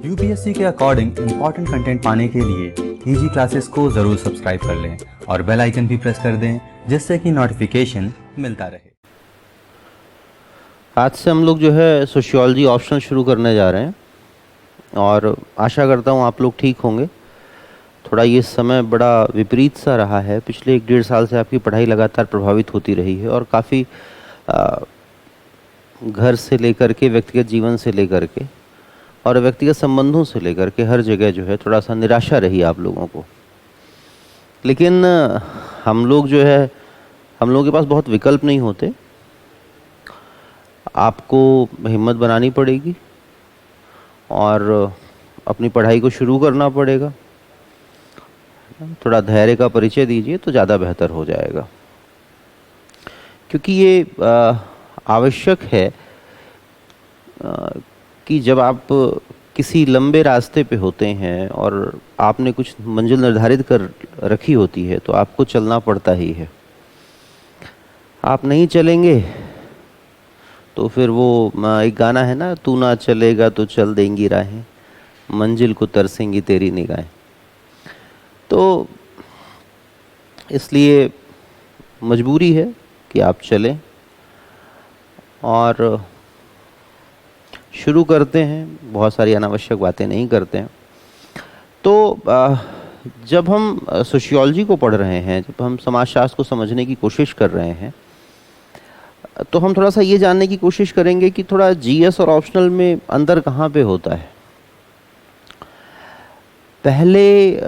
UPSC के according important content पाने के लिए ईजी क्लासेस को ज़रूर सब्सक्राइब कर लें और बेल आइकन भी प्रेस कर दें जिससे कि नोटिफिकेशन मिलता रहे। आज से हम लोग जो है सोशियोलॉजी ऑप्शनल शुरू करने जा रहे हैं और आशा करता हूँ आप लोग ठीक होंगे। थोड़ा ये समय बड़ा विपरीत सा रहा है। पिछले 1-1.5 साल से आपकी पढ़ाई लगातार प्रभावित होती रही है और काफ़ी घर से लेकर के व्यक्तिगत जीवन से लेकर के और व्यक्तिगत संबंधों से लेकर के हर जगह जो है थोड़ा सा निराशा रही आप लोगों को। लेकिन हम लोग जो है हम लोगों के पास बहुत विकल्प नहीं होते। आपको हिम्मत बनानी पड़ेगी और अपनी पढ़ाई को शुरू करना पड़ेगा। थोड़ा धैर्य का परिचय दीजिए तो ज़्यादा बेहतर हो जाएगा, क्योंकि ये आवश्यक है कि जब आप किसी लंबे रास्ते पे होते हैं और आपने कुछ मंजिल निर्धारित कर रखी होती है तो आपको चलना पड़ता ही है। आप नहीं चलेंगे तो फिर वो एक गाना है ना, तू ना चलेगा तो चल देंगी राहें, मंजिल को तरसेंगी तेरी निगाहें। तो इसलिए मजबूरी है कि आप चलें और शुरू करते हैं। बहुत सारी अनावश्यक बातें नहीं करते हैं। तो जब हम सोशियोलॉजी को पढ़ रहे हैं, जब हम समाजशास्त्र को समझने की कोशिश कर रहे हैं, तो हम थोड़ा सा ये जानने की कोशिश करेंगे कि थोड़ा जीएस और ऑप्शनल में अंतर कहाँ पे होता है। पहले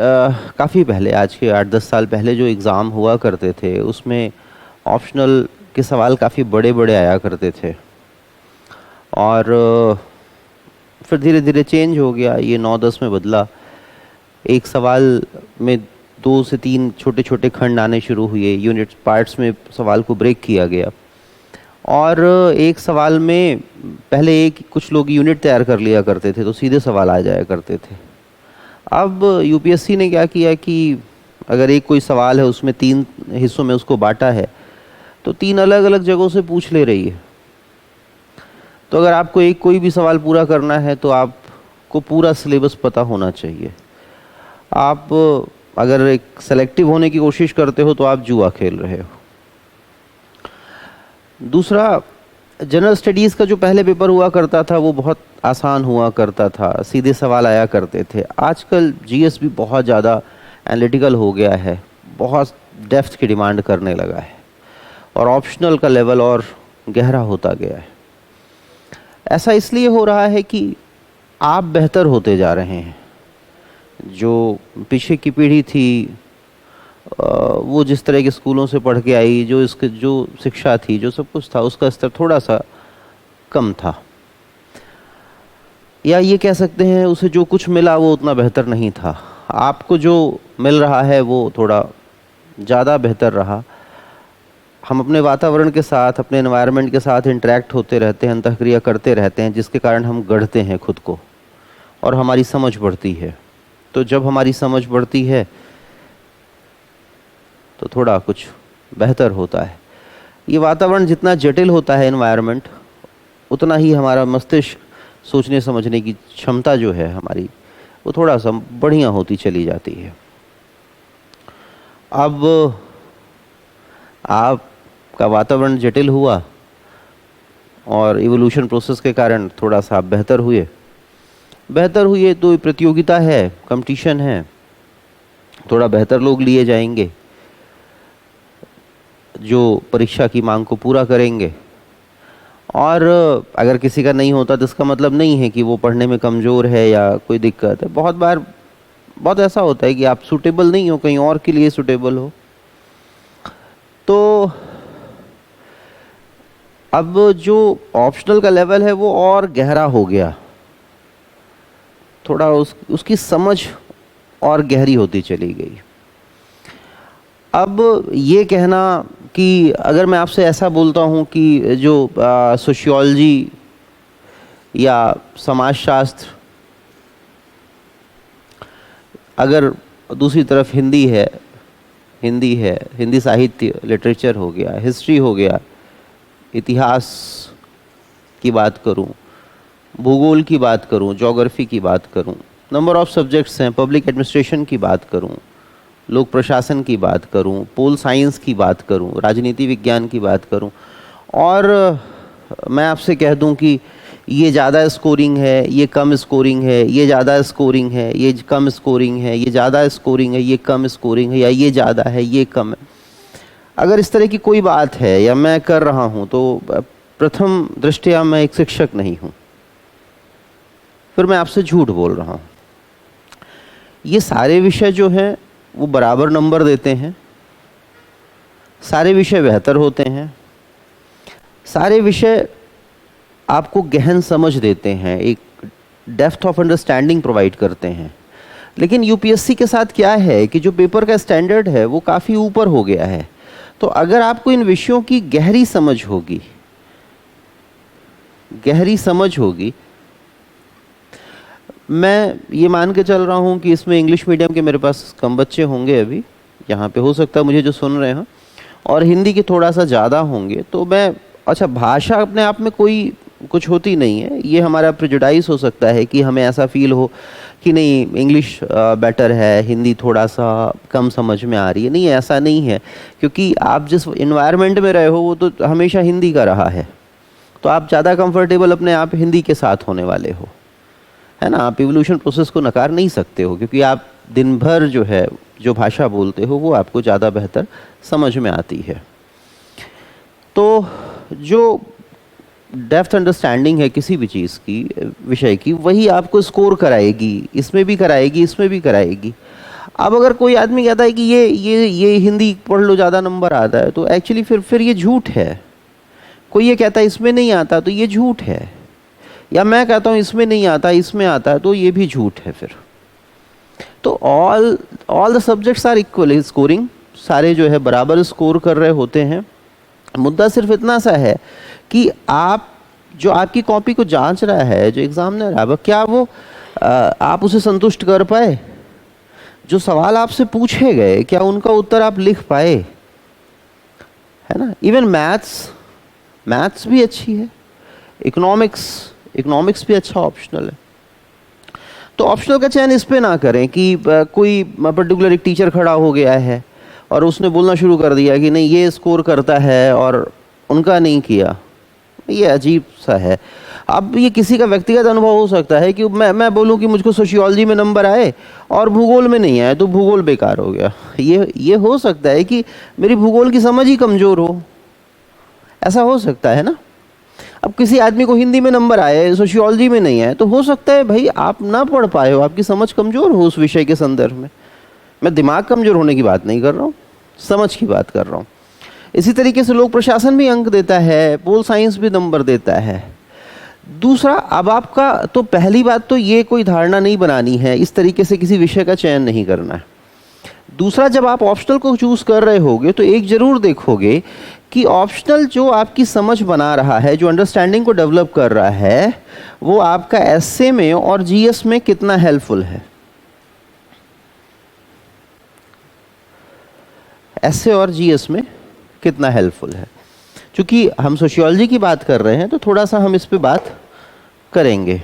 काफ़ी पहले, आज के 8-10 साल पहले जो एग्ज़ाम हुआ करते थे उसमें ऑप्शनल के सवाल काफ़ी बड़े बड़े आया करते थे और फिर धीरे धीरे चेंज हो गया। ये 9-10 में बदला। एक सवाल में 2 से 3 छोटे छोटे खंड आने शुरू हुए। यूनिट पार्ट्स में सवाल को ब्रेक किया गया और एक सवाल में पहले कुछ लोग यूनिट तैयार कर लिया करते थे तो सीधे सवाल आ जाया करते थे। अब यूपीएससी ने क्या किया कि अगर एक कोई सवाल है उसमें 3 हिस्सों में उसको बांटा है तो 3 अलग अलग जगहों से पूछ ले रही है। तो अगर आपको कोई भी सवाल पूरा करना है तो आपको पूरा सिलेबस पता होना चाहिए। आप अगर एक सेलेक्टिव होने की कोशिश करते हो तो आप जुआ खेल रहे हो। दूसरा, जनरल स्टडीज़ का जो पहले पेपर हुआ करता था वो बहुत आसान हुआ करता था, सीधे सवाल आया करते थे। आजकल जीएस भी बहुत ज़्यादा एनालिटिकल हो गया है, बहुत डेप्थ की डिमांड करने लगा है और ऑप्शनल का लेवल और गहरा होता गया है। ऐसा इसलिए हो रहा है कि आप बेहतर होते जा रहे हैं। जो पीछे की पीढ़ी थी वो जिस तरह के स्कूलों से पढ़ के आई, जो शिक्षा थी, जो सब कुछ था, उसका स्तर थोड़ा सा कम था, या ये कह सकते हैं उसे जो कुछ मिला वो उतना बेहतर नहीं था। आपको जो मिल रहा है वो थोड़ा ज़्यादा बेहतर रहा। हम अपने वातावरण के साथ, अपने एनवायरनमेंट के साथ इंटरेक्ट होते रहते हैं, अंतःक्रिया करते रहते हैं, जिसके कारण हम गढ़ते हैं खुद को और हमारी समझ बढ़ती है। तो जब हमारी समझ बढ़ती है तो थोड़ा कुछ बेहतर होता है। ये वातावरण जितना जटिल होता है, एनवायरनमेंट, उतना ही हमारा मस्तिष्क सोचने समझने की क्षमता जो है हमारी, वो थोड़ा सा बढ़िया होती चली जाती है। अब आपका वातावरण जटिल हुआ और इवोल्यूशन प्रोसेस के कारण थोड़ा सा आप बेहतर हुए तो प्रतियोगिता है, कंपटीशन है, थोड़ा बेहतर लोग लिए जाएंगे जो परीक्षा की मांग को पूरा करेंगे। और अगर किसी का नहीं होता तो इसका मतलब नहीं है कि वो पढ़ने में कमज़ोर है या कोई दिक्कत है। बहुत बार बहुत ऐसा होता है कि आप सूटेबल नहीं हो, कहीं और के लिए सूटेबल हो। तो अब जो ऑप्शनल का लेवल है वो और गहरा हो गया, थोड़ा उसकी समझ और गहरी होती चली गई। अब ये कहना कि अगर मैं आपसे ऐसा बोलता हूँ कि जो सोशियोलॉजी या समाजशास्त्र, अगर दूसरी तरफ हिंदी साहित्य, लिटरेचर हो गया, हिस्ट्री हो गया, इतिहास की बात करूं, भूगोल की बात करूं, ज्योग्राफी की बात करूं, नंबर ऑफ सब्जेक्ट्स हैं, पब्लिक एडमिनिस्ट्रेशन की बात करूं, लोक प्रशासन की बात करूं, पोल साइंस की बात करूं, राजनीति विज्ञान की बात करूं, और मैं आपसे कह दूं कि ये ज़्यादा स्कोरिंग है, ये कम स्कोरिंग है, ये ज़्यादा स्कोरिंग है, ये कम स्कोरिंग है, ये ज़्यादा स्कोरिंग है, ये कम स्कोरिंग है, या ये ज़्यादा है, ये कम है, अगर इस तरह की कोई बात है या मैं कर रहा हूं तो प्रथम दृष्टया मैं एक शिक्षक नहीं हूं, फिर मैं आपसे झूठ बोल रहा हूं। ये सारे विषय जो हैं वो बराबर नंबर देते हैं, सारे विषय बेहतर होते हैं, सारे विषय आपको गहन समझ देते हैं, एक डेप्थ ऑफ अंडरस्टैंडिंग प्रोवाइड करते हैं। लेकिन यूपीएससी के साथ क्या है कि जो पेपर का स्टैंडर्ड है वो काफ़ी ऊपर हो गया है। तो अगर आपको इन विषयों की गहरी समझ होगी, मैं ये मान के चल रहा हूँ कि इसमें इंग्लिश मीडियम के मेरे पास कम बच्चे होंगे अभी यहाँ पे, हो सकता है मुझे जो सुन रहे हैं, और हिंदी के थोड़ा सा ज़्यादा होंगे। तो मैं, अच्छा, भाषा अपने आप में कोई कुछ होती नहीं है, ये हमारा प्रेजुडाइज हो सकता है कि हमें ऐसा फील हो कि नहीं इंग्लिश बेटर है, हिंदी थोड़ा सा कम समझ में आ रही है। नहीं, ऐसा नहीं है, क्योंकि आप जिस इन्वायरमेंट में रहे हो वो तो हमेशा हिंदी का रहा है, तो आप ज़्यादा कंफर्टेबल अपने आप हिंदी के साथ होने वाले हो, है ना। आप इवोल्यूशन प्रोसेस को नकार नहीं सकते हो, क्योंकि आप दिन भर जो है जो भाषा बोलते हो वो आपको ज़्यादा बेहतर समझ में आती है। तो जो डेप्थ अंडरस्टैंडिंग है किसी भी चीज़ की, विषय की, वही आपको स्कोर कराएगी, इसमें भी कराएगी, इसमें भी कराएगी। अब अगर कोई आदमी कहता है कि ये हिंदी पढ़ लो ज़्यादा नंबर आता है, तो एक्चुअली फिर ये झूठ है। कोई ये कहता है इसमें नहीं आता, तो ये झूठ है। या मैं कहता हूँ इसमें नहीं आता, इसमें आता है, तो ये भी झूठ है फिर। तो all the subjects are equal scoring, सारे जो है बराबर स्कोर कर रहे होते हैं। मुद्दा सिर्फ इतना सा है कि आप जो आपकी कॉपी को जांच रहा है, जो एग्जामिनर है, क्या वो आप उसे संतुष्ट कर पाए? जो सवाल आपसे पूछे गए क्या उनका उत्तर आप लिख पाए, है ना। इवन मैथ्स भी अच्छी है, इकोनॉमिक्स भी अच्छा ऑप्शनल है। तो ऑप्शनल का चयन इस पे ना करें कि कोई पर्टिकुलर एक टीचर खड़ा हो गया है और उसने बोलना शुरू कर दिया कि नहीं ये स्कोर करता है और उनका नहीं किया। ये अजीब सा है। अब ये किसी का व्यक्तिगत अनुभव हो सकता है कि मैं बोलूं कि मुझको सोशियोलॉजी में नंबर आए और भूगोल में नहीं आए, तो भूगोल बेकार हो गया। ये हो सकता है कि मेरी भूगोल की समझ ही कमज़ोर हो, ऐसा हो सकता है ना। अब किसी आदमी को हिंदी में नंबर आए, सोशियोलॉजी में नहीं आए, तो हो सकता है भाई आप ना पढ़ पाए हो, आपकी समझ कमज़ोर हो उस विषय के संदर्भ में। मैं दिमाग कमज़ोर होने की बात नहीं कर रहा हूँ, समझ की बात कर रहा हूँ। इसी तरीके से लोक प्रशासन भी अंक देता है, पोल साइंस भी नंबर देता है। दूसरा, अब आपका तो पहली बात तो ये कोई धारणा नहीं बनानी है, इस तरीके से किसी विषय का चयन नहीं करना है। दूसरा, जब आप ऑप्शनल को चूज़ कर रहे होगे तो एक ज़रूर देखोगे कि ऑप्शनल जो आपकी समझ बना रहा है, जो अंडरस्टैंडिंग को डेवलप कर रहा है, वो आपका एसए में और जीएस में कितना हेल्पफुल है। एसए और जीएस में कितना हेल्पफुल है। क्योंकि हम सोशियोलॉजी की बात कर रहे हैं तो थोड़ा सा हम इस पे बात करेंगे।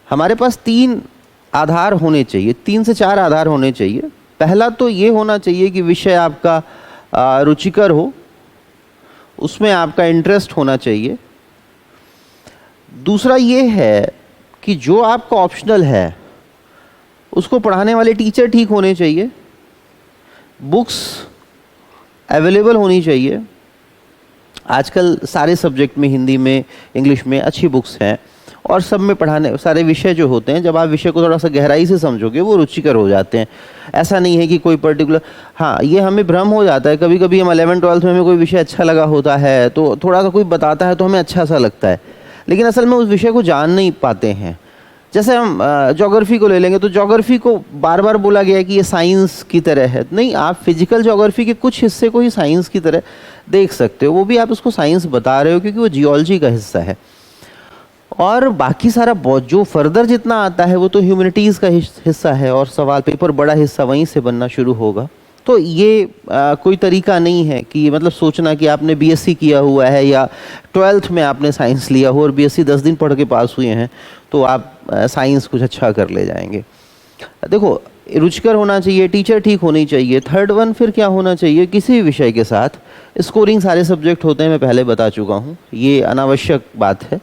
हमारे पास 3 आधार होने चाहिए, 3 से 4 आधार होने चाहिए। पहला तो ये होना चाहिए कि विषय आपका रुचिकर हो, उसमें आपका इंटरेस्ट होना चाहिए। दूसरा ये है कि जो आपका ऑप्शनल है उसको पढ़ाने वाले टीचर ठीक होने चाहिए, बुक्स अवेलेबल होनी चाहिए। आजकल सारे सब्जेक्ट में, हिंदी में, इंग्लिश में अच्छी बुक्स हैं, और सब में पढ़ाने सारे विषय जो होते हैं, जब आप विषय को थोड़ा सा गहराई से समझोगे वो रुचिकर हो जाते हैं। ऐसा नहीं है कि कोई पर्टिकुलर, हाँ ये हमें भ्रम हो जाता है कभी कभी, हम 11th-12th में हमें कोई विषय अच्छा लगा होता है तो थोड़ा सा कोई बताता है तो हमें अच्छा सा लगता है, लेकिन असल में उस विषय को जान नहीं पाते हैं। जैसे हम ज्योग्राफी को ले लेंगे तो ज्योग्राफी को बार बार बोला गया है कि ये साइंस की तरह है। नहीं, आप फिजिकल ज्योग्राफी के कुछ हिस्से को ही साइंस की तरह देख सकते हो, वो भी आप उसको साइंस बता रहे हो क्योंकि वो जियोलॉजी का हिस्सा है। और बाकी सारा बहुत जो फर्दर जितना आता है वो तो ह्यूमैनिटीज़ का हिस्सा है, और सवाल पेपर बड़ा हिस्सा वहीं से बनना शुरू होगा। तो ये कोई तरीका नहीं है कि मतलब सोचना कि आपने बीएससी किया हुआ है या 12th में आपने साइंस लिया हो और बीएससी 10 दिन पढ़ के पास हुए हैं तो आप साइंस कुछ अच्छा कर ले जाएंगे। देखो, रुचिकर होना चाहिए, टीचर ठीक होनी चाहिए। थर्ड वन फिर क्या होना चाहिए, किसी भी विषय के साथ स्कोरिंग सारे सब्जेक्ट होते हैं, मैं पहले बता चुका हूँ, ये अनावश्यक बात है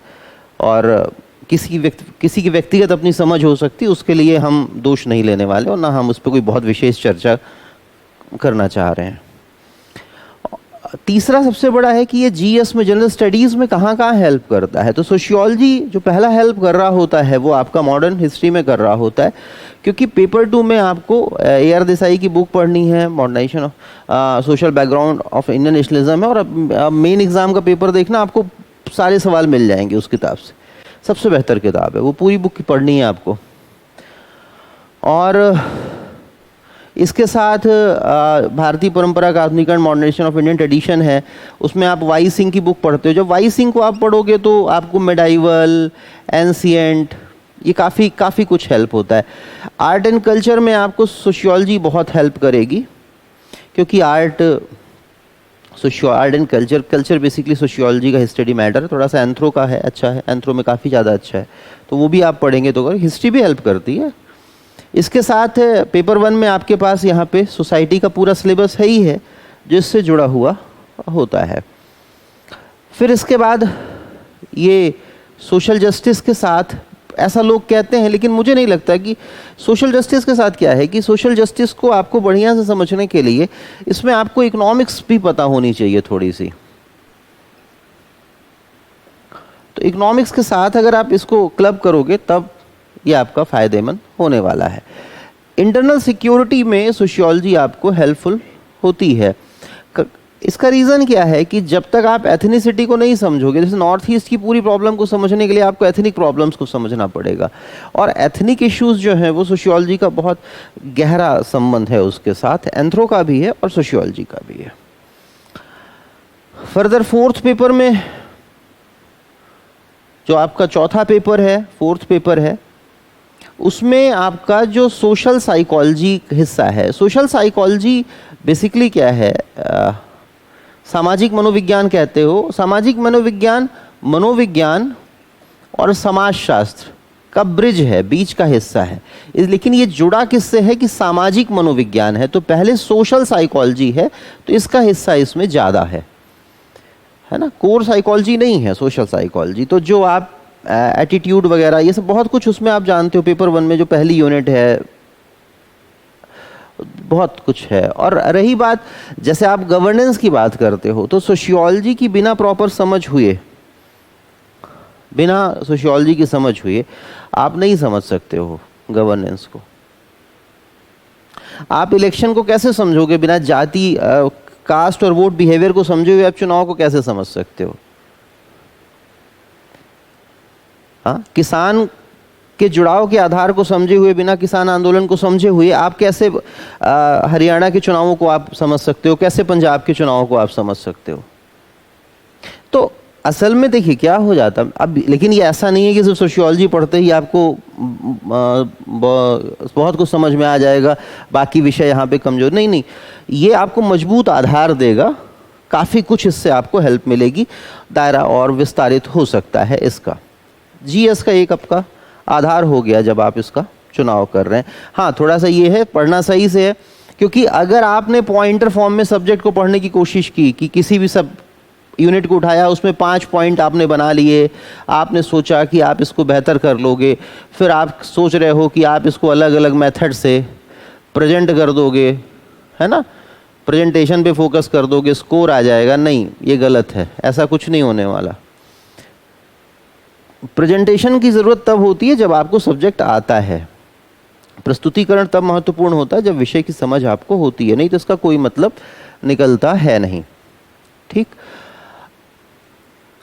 और किसी की व्यक्तिगत अपनी समझ हो सकती है, उसके लिए हम दोष नहीं लेने वाले और ना हम उस पर कोई बहुत विशेष चर्चा करना चाह रहे हैं। तीसरा सबसे बड़ा है कि ये जीएस में, जनरल स्टडीज़ में कहाँ कहाँ हेल्प करता है। तो सोशियोलॉजी जो पहला हेल्प कर रहा होता है वो आपका मॉडर्न हिस्ट्री में कर रहा होता है, क्योंकि पेपर 2 में आपको AR देसाई की बुक पढ़नी है, modernisation of social background of Indian nationalism है, और अब मेन एग्जाम का पेपर देखना, आपको सारे सवाल मिल जाएंगे उस किताब से। सबसे बेहतर किताब है वो, पूरी बुक की पढ़नी है आपको। और इसके साथ भारतीय परंपरा का आधुनिकरण, मॉडर्नाइजेशन ऑफ इंडियन ट्रेडिशन है, उसमें आप वाई सिंह की बुक पढ़ते हो। जब वाई सिंह को आप पढ़ोगे तो आपको मेडाइवल, एंशिएंट, ये काफ़ी कुछ हेल्प होता है। आर्ट एंड कल्चर में आपको सोशियोलॉजी बहुत हेल्प करेगी, क्योंकि art and culture basically sociology का स्टडी मैटर है। थोड़ा सा एंथ्रो का है, अच्छा है, एंथ्रो में काफ़ी ज़्यादा अच्छा है, तो वो भी आप पढ़ेंगे तो हिस्ट्री भी हेल्प करती है। इसके साथ पेपर 1 में आपके पास यहाँ पे सोसाइटी का पूरा सिलेबस है ही है, जिससे जुड़ा हुआ होता है। फिर इसके बाद ये सोशल जस्टिस के साथ, ऐसा लोग कहते हैं लेकिन मुझे नहीं लगता कि सोशल जस्टिस के साथ क्या है कि सोशल जस्टिस को आपको बढ़िया से समझने के लिए इसमें आपको इकोनॉमिक्स भी पता होनी चाहिए थोड़ी सी। तो इकोनॉमिक्स के साथ अगर आप इसको क्लब करोगे तब ये आपका फ़ायदेमंद होने वाला है। इंटरनल सिक्योरिटी में सोशियोलॉजी आपको हेल्पफुल होती है। इसका रीज़न क्या है कि जब तक आप एथनिसिटी को नहीं समझोगे, जैसे नॉर्थ ईस्ट की पूरी प्रॉब्लम को समझने के लिए आपको एथनिक प्रॉब्लम्स को समझना पड़ेगा, और एथनिक इश्यूज जो हैं वो सोशियोलॉजी का बहुत गहरा संबंध है उसके साथ, एंथ्रो का भी है और सोशियोलॉजी का भी है। फर्दर 4th पेपर में, जो आपका चौथा पेपर है, 4th पेपर है, उसमें आपका जो सोशल साइकोलॉजी हिस्सा है, सोशल साइकोलॉजी बेसिकली क्या है, सामाजिक मनोविज्ञान कहते हो। सामाजिक मनोविज्ञान और समाजशास्त्र का ब्रिज है, बीच का हिस्सा है, लेकिन ये जुड़ा किससे है कि सामाजिक मनोविज्ञान है, तो पहले सोशल साइकोलॉजी है, तो इसका हिस्सा इसमें ज़्यादा है ना। कोर साइकोलॉजी नहीं है सोशल साइकोलॉजी। तो जो आप एटीट्यूड वगैरह ये सब बहुत कुछ उसमें आप जानते हो, पेपर 1 में जो पहली यूनिट है बहुत कुछ है। और रही बात, जैसे आप गवर्नेंस की बात करते हो, तो सोशियोलॉजी की बिना प्रॉपर समझ हुए, बिना सोशियोलॉजी की समझ हुए आप नहीं समझ सकते हो गवर्नेंस को। आप इलेक्शन को कैसे समझोगे बिना जाति, कास्ट और वोट बिहेवियर को समझे हुए आप चुनाव को कैसे समझ सकते हो? हाँ, किसान के जुड़ाव के आधार को समझे हुए, बिना किसान आंदोलन को समझे हुए आप कैसे हरियाणा के चुनावों को आप समझ सकते हो, कैसे पंजाब के चुनावों को आप समझ सकते हो? तो असल में देखिए क्या हो जाता अब, लेकिन ये ऐसा नहीं है कि सिर्फ सोशियोलॉजी पढ़ते ही आपको बहुत कुछ समझ में आ जाएगा, बाकी विषय यहाँ पे कमजोर नहीं, ये आपको मजबूत आधार देगा, काफ़ी कुछ इससे आपको हेल्प मिलेगी, दायरा और विस्तारित हो सकता है इसका। जीएस का एक आपका आधार हो गया जब आप इसका चुनाव कर रहे हैं। हाँ, थोड़ा सा ये है, पढ़ना सही से है, क्योंकि अगर आपने पॉइंटर फॉर्म में सब्जेक्ट को पढ़ने की कोशिश की कि किसी भी सब यूनिट को उठाया, उसमें 5 पॉइंट आपने बना लिए, आपने सोचा कि आप इसको बेहतर कर लोगे, फिर आप सोच रहे हो कि आप इसको अलग अलग मेथड से प्रेजेंट कर दोगे, है ना, प्रेजेंटेशन पे फोकस कर दोगे, स्कोर आ जाएगा, नहीं, ये गलत है, ऐसा कुछ नहीं होने वाला। प्रेजेंटेशन की ज़रूरत तब होती है जब आपको सब्जेक्ट आता है, प्रस्तुतिकरण तब महत्वपूर्ण होता है जब विषय की समझ आपको होती है, नहीं तो इसका कोई मतलब निकलता है नहीं। ठीक,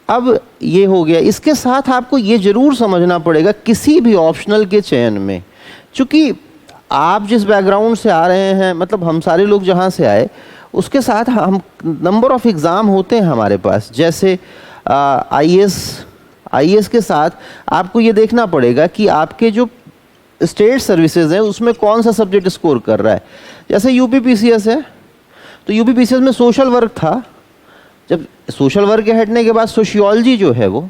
अब ये हो गया। इसके साथ आपको ये जरूर समझना पड़ेगा किसी भी ऑप्शनल के चयन में, चूंकि आप जिस बैकग्राउंड से आ रहे हैं, मतलब हम सारे लोग जहाँ से आए, उसके साथ हम नंबर ऑफ एग्ज़ाम होते हैं हमारे पास, जैसे IAS आईएएस के साथ आपको ये देखना पड़ेगा कि आपके जो स्टेट सर्विसेज हैं उसमें कौन सा सब्जेक्ट स्कोर कर रहा है। जैसे यूपीपीसीएस है, तो यूपीपीसीएस में सोशल वर्क था, जब सोशल वर्क के हटने के बाद सोशियोलॉजी जो है वो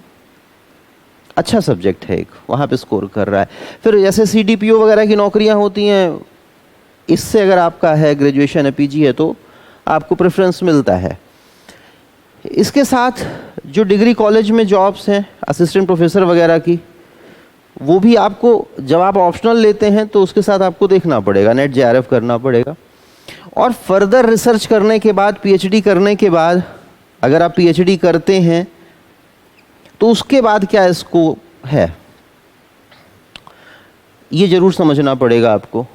अच्छा सब्जेक्ट है, एक वहाँ पे स्कोर कर रहा है। फिर जैसे सीडीपीओ वगैरह की नौकरियाँ होती हैं, इससे अगर आपका है ग्रेजुएशन है, पीजी है, तो आपको प्रेफरेंस मिलता है। इसके साथ जो डिग्री कॉलेज में जॉब्स हैं असिस्टेंट प्रोफेसर वगैरह की, वो भी आपको जब आप ऑप्शनल लेते हैं तो उसके साथ आपको देखना पड़ेगा, नेट जेआरएफ करना पड़ेगा। और फर्दर रिसर्च करने के बाद, पीएचडी करने के बाद, अगर आप पीएचडी करते हैं तो उसके बाद क्या स्कोप है, ये ज़रूर समझना पड़ेगा आपको।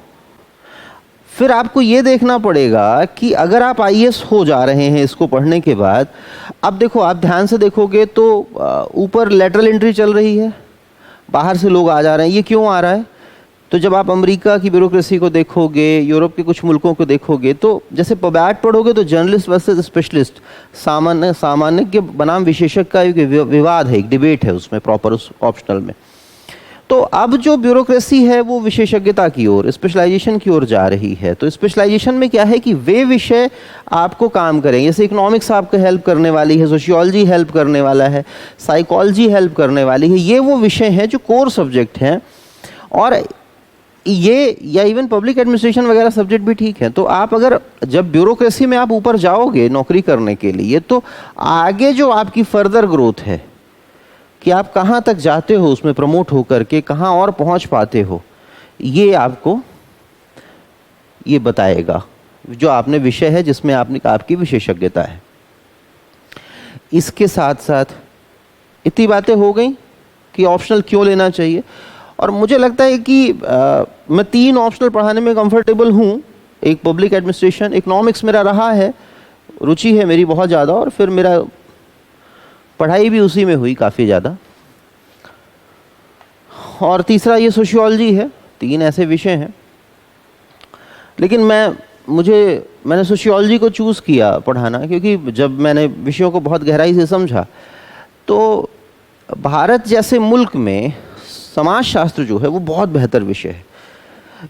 फिर आपको ये देखना पड़ेगा कि अगर आप आईएएस हो जा रहे हैं इसको पढ़ने के बाद, अब देखो, आप ध्यान से देखोगे तो ऊपर लेटरल एंट्री चल रही है, बाहर से लोग आ जा रहे हैं। ये क्यों आ रहा है? तो जब आप अमेरिका की ब्यूरोक्रेसी को देखोगे, यूरोप के कुछ मुल्कों को देखोगे, तो जैसे पबैट पढ़ोगे तो जर्नलिस्ट वर्सेस स्पेशलिस्ट, सामान्य के बनाम विशेषज्ञ का एक विवाद है, एक डिबेट है उसमें प्रॉपर, उस ऑप्शनल में। तो अब जो ब्यूरोक्रेसी है वो विशेषज्ञता की ओर, स्पेशलाइजेशन की ओर जा रही है। तो स्पेशलाइजेशन में क्या है कि वे विषय आपको काम करेंगे। जैसे इकोनॉमिक्स आपको हेल्प करने वाली है, सोशियोलॉजी हेल्प करने वाला है, साइकोलॉजी हेल्प करने वाली है। ये वो विषय हैं जो कोर सब्जेक्ट हैं। और ये, या इवन पब्लिक एडमिनिस्ट्रेशन वगैरह सब्जेक्ट भी ठीक है। तो आप अगर जब ब्यूरोक्रेसी में आप ऊपर जाओगे नौकरी करने के लिए, तो आगे जो आपकी फर्दर ग्रोथ है कि आप कहाँ तक जाते हो उसमें प्रमोट होकर के, कहाँ और पहुँच पाते हो, ये आपको ये बताएगा जो आपने विषय है जिसमें आपकी विशेषज्ञता है। इसके साथ साथ इतनी बातें हो गई कि ऑप्शनल क्यों लेना चाहिए। और मुझे लगता है कि मैं 3 ऑप्शनल पढ़ाने में कंफर्टेबल हूँ। एक पब्लिक एडमिनिस्ट्रेशन, इकोनॉमिक्स मेरा रहा है, रुचि है मेरी बहुत ज़्यादा, और फिर मेरा पढ़ाई भी उसी में हुई काफ़ी ज़्यादा। और तीसरा ये सोशियोलॉजी है। 3 ऐसे विषय हैं। लेकिन मैंने सोशियोलॉजी को चूज़ किया पढ़ाना, क्योंकि जब मैंने विषयों को बहुत गहराई से समझा तो भारत जैसे मुल्क में समाजशास्त्र जो है वो बहुत बेहतर विषय है।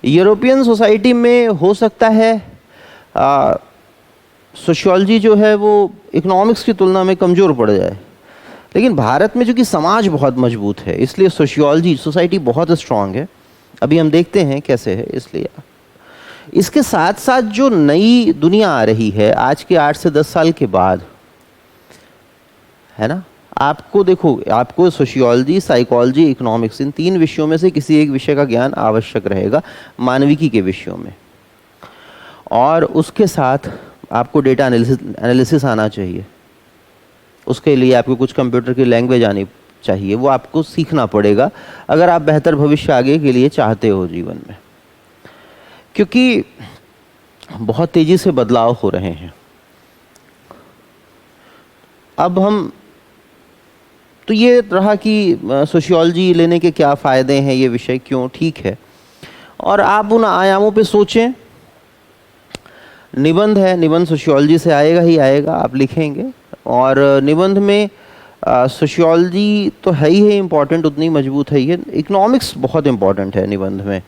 यूरोपियन सोसाइटी में हो सकता है सोशियोलॉजी जो है वो इकोनॉमिक्स की तुलना में कमज़ोर पड़ जाए, लेकिन भारत में चूँकि समाज बहुत मजबूत है इसलिए सोशियोलॉजी सोसाइटी बहुत स्ट्रांग है। अभी हम देखते हैं कैसे है। इसलिए इसके साथ साथ जो नई दुनिया आ रही है आज के 8 से 10 साल के बाद, है ना, आपको देखो, आपको सोशियोलॉजी, साइकोलॉजी, इकोनॉमिक्स, इन 3 विषयों में से किसी एक विषय का ज्ञान आवश्यक रहेगा मानविकी के विषयों में। और उसके साथ आपको डेटा एनालिसिस आना चाहिए। उसके लिए आपको कुछ कंप्यूटर की लैंग्वेज आनी चाहिए, वो आपको सीखना पड़ेगा अगर आप बेहतर भविष्य आगे के लिए चाहते हो जीवन में, क्योंकि बहुत तेज़ी से बदलाव हो रहे हैं। अब हम तो ये रहा कि सोशियोलॉजी लेने के क्या फ़ायदे हैं, ये विषय क्यों ठीक है, और आप उन आयामों पे सोचें। निबंध है, निबंध सोशियोलॉजी से आएगा ही आएगा, आप लिखेंगे। और निबंध में सोशियोलॉजी तो है ही है इम्पॉर्टेंट, उतनी मजबूत है ये। इकोनॉमिक्स बहुत इम्पॉर्टेंट है निबंध में।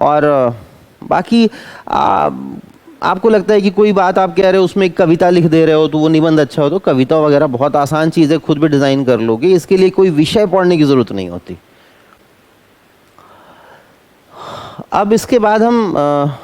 और बाकी आपको लगता है कि कोई बात आप कह रहे हो उसमें एक कविता लिख दे रहे हो तो वो निबंध अच्छा हो, तो कविता वगैरह बहुत आसान चीज़ है, खुद भी डिज़ाइन कर लोगे। इसके लिए कोई विषय पढ़ने की ज़रूरत नहीं होती। अब इसके बाद हम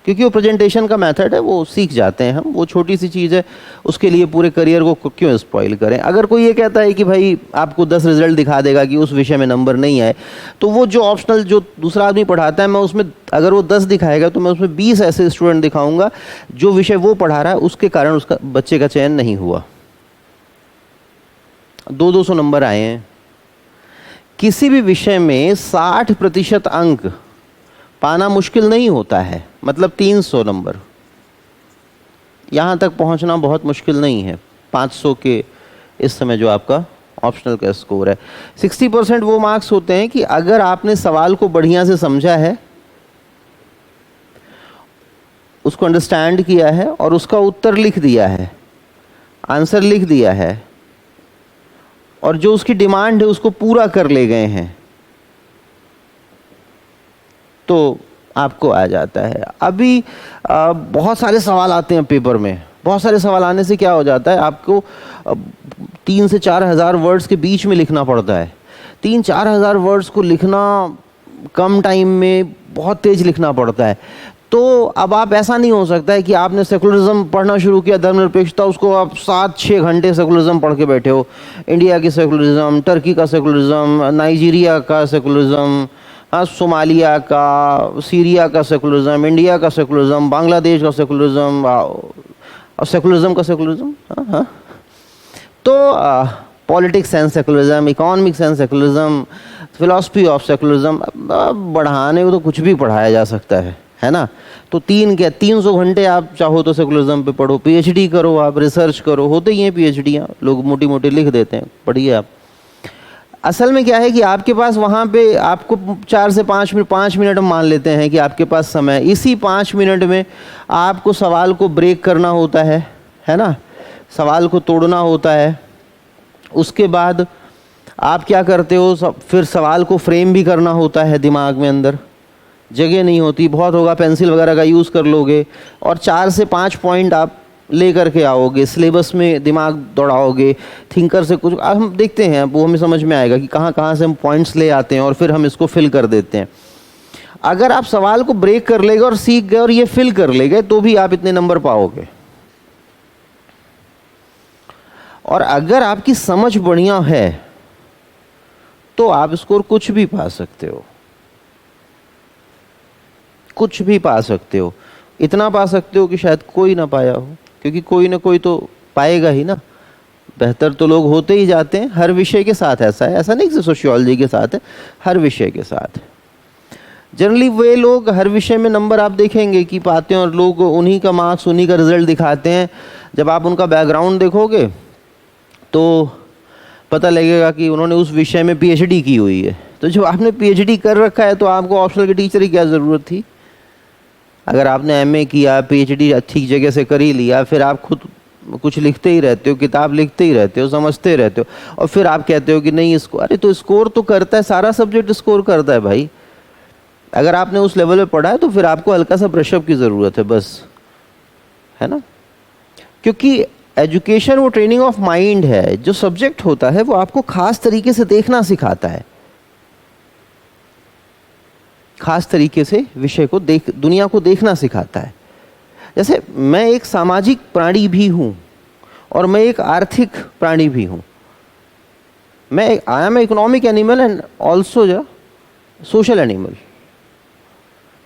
क्योंकि वो प्रेजेंटेशन का मेथड है वो सीख जाते हैं हम, वो छोटी सी चीज़ है, उसके लिए पूरे करियर को क्यों स्पॉइल करें। अगर कोई ये कहता है कि भाई आपको 10 रिजल्ट दिखा देगा कि उस विषय में नंबर नहीं आए, तो वो जो ऑप्शनल जो दूसरा आदमी पढ़ाता है, मैं उसमें अगर वो 10 दिखाएगा तो मैं उसमें 20 ऐसे स्टूडेंट दिखाऊंगा जो विषय वो पढ़ा रहा है उसके कारण उसका बच्चे का चयन नहीं हुआ। 200 नंबर आए हैं। किसी भी विषय में 60% अंक पाना मुश्किल नहीं होता है, मतलब 300 नंबर, यहाँ तक पहुँचना बहुत मुश्किल नहीं है। 500 के इस समय जो आपका ऑप्शनल का स्कोर है, 60% वो मार्क्स होते हैं कि अगर आपने सवाल को बढ़िया से समझा है, उसको अंडरस्टैंड किया है और उसका उत्तर लिख दिया है, आंसर लिख दिया है, और जो उसकी डिमांड है उसको पूरा कर ले गए हैं, तो आपको आ जाता है। अभी बहुत सारे सवाल आते हैं पेपर में। बहुत सारे सवाल आने से क्या हो जाता है, आपको 3 से 4 हज़ार वर्ड्स के बीच में लिखना पड़ता है। 3-4 हज़ार वर्ड्स को लिखना कम टाइम में बहुत तेज लिखना पड़ता है। तो अब आप ऐसा नहीं हो सकता है कि आपने सेकुलरिज्म पढ़ना शुरू किया, धर्मनिरपेक्षता, उसको आप 7-6 घंटे सेकुलरिज्म पढ़ के बैठे हो। इंडिया की सेकुलरिज्म, टर्की का सेकुलरिज्म, नाइजीरिया का सेकुलरिज्म, सोमालिया का, सीरिया का सेकुलरिज्म, इंडिया का सेकुलरिज्म, बांग्लादेश का सेकुलरिज्म और सेकुलरिज्म का सेकुलरिज्म। हाँ, तो politics and secularism, economics and secularism, philosophy of secularism, बढ़ाने को तो कुछ भी पढ़ाया जा सकता है ना। तो 300 घंटे आप चाहो तो सेकुलरिज्म पे पढ़ो, पीएचडी करो, आप रिसर्च करो, होते ही हैं पीएचडियाँ, लोग मोटी मोटी लिख देते हैं, पढ़िए आप। असल में क्या है कि आपके पास वहाँ पे आपको 4 से 5 मिनट हम मान लेते हैं कि आपके पास समय, इसी 5 मिनट में आपको सवाल को ब्रेक करना होता है ना, सवाल को तोड़ना होता है। उसके बाद आप क्या करते हो, फिर सवाल को फ्रेम भी करना होता है, दिमाग में अंदर जगह नहीं होती, बहुत होगा पेंसिल वगैरह का यूज़ कर लोगे और 4 से 5 पॉइंट आप ले करके आओगे, सिलेबस में दिमाग दौड़ाओगे, थिंकर से कुछ हम देखते हैं, वो हमें समझ में आएगा कि कहाँ कहाँ से हम पॉइंट्स ले आते हैं और फिर हम इसको फिल कर देते हैं। अगर आप सवाल को ब्रेक कर लेगे और सीख गए और ये फिल कर ले गए तो भी आप इतने नंबर पाओगे। और अगर आपकी समझ बढ़िया है तो आप स्कोर कुछ भी पा सकते हो, कुछ भी पा सकते हो। इतना पा सकते हो कि शायद कोई ना पाया हो, क्योंकि कोई ना कोई तो पाएगा ही ना। बेहतर तो लोग होते ही जाते हैं, हर विषय के साथ ऐसा है, ऐसा नहीं कि सोशियोलॉजी के साथ है, हर विषय के साथ। जनरली वे लोग हर विषय में नंबर आप देखेंगे कि पाते हैं और लोग उन्हीं का मार्क्स, उन्हीं का रिजल्ट दिखाते हैं। जब आप उनका बैकग्राउंड देखोगे तो पता लगेगा कि उन्होंने उस विषय में पीएचडी की हुई है। तो जब आपने पीएचडी कर रखा है तो आपको ऑप्शनल के टीचर की क्या ज़रूरत थी। अगर आपने एमए किया, पीएचडी अच्छी जगह से कर ही लिया, फिर आप खुद कुछ लिखते ही रहते हो, किताब लिखते ही रहते हो, समझते रहते हो, और फिर आप कहते हो कि नहीं इसको, अरे तो स्कोर तो करता है, सारा सब्जेक्ट स्कोर करता है भाई। अगर आपने उस लेवल पे पढ़ा है तो फिर आपको हल्का सा ब्रशअप की ज़रूरत है बस, है ना। क्योंकि एजुकेशन वो ट्रेनिंग ऑफ माइंड है। जो सब्जेक्ट होता है वो आपको खास तरीके से देखना सिखाता है, खास तरीके से विषय को दुनिया को देखना सिखाता है। जैसे मैं एक सामाजिक प्राणी भी हूँ और मैं एक आर्थिक प्राणी भी हूँ। I am economic animal and also social animal.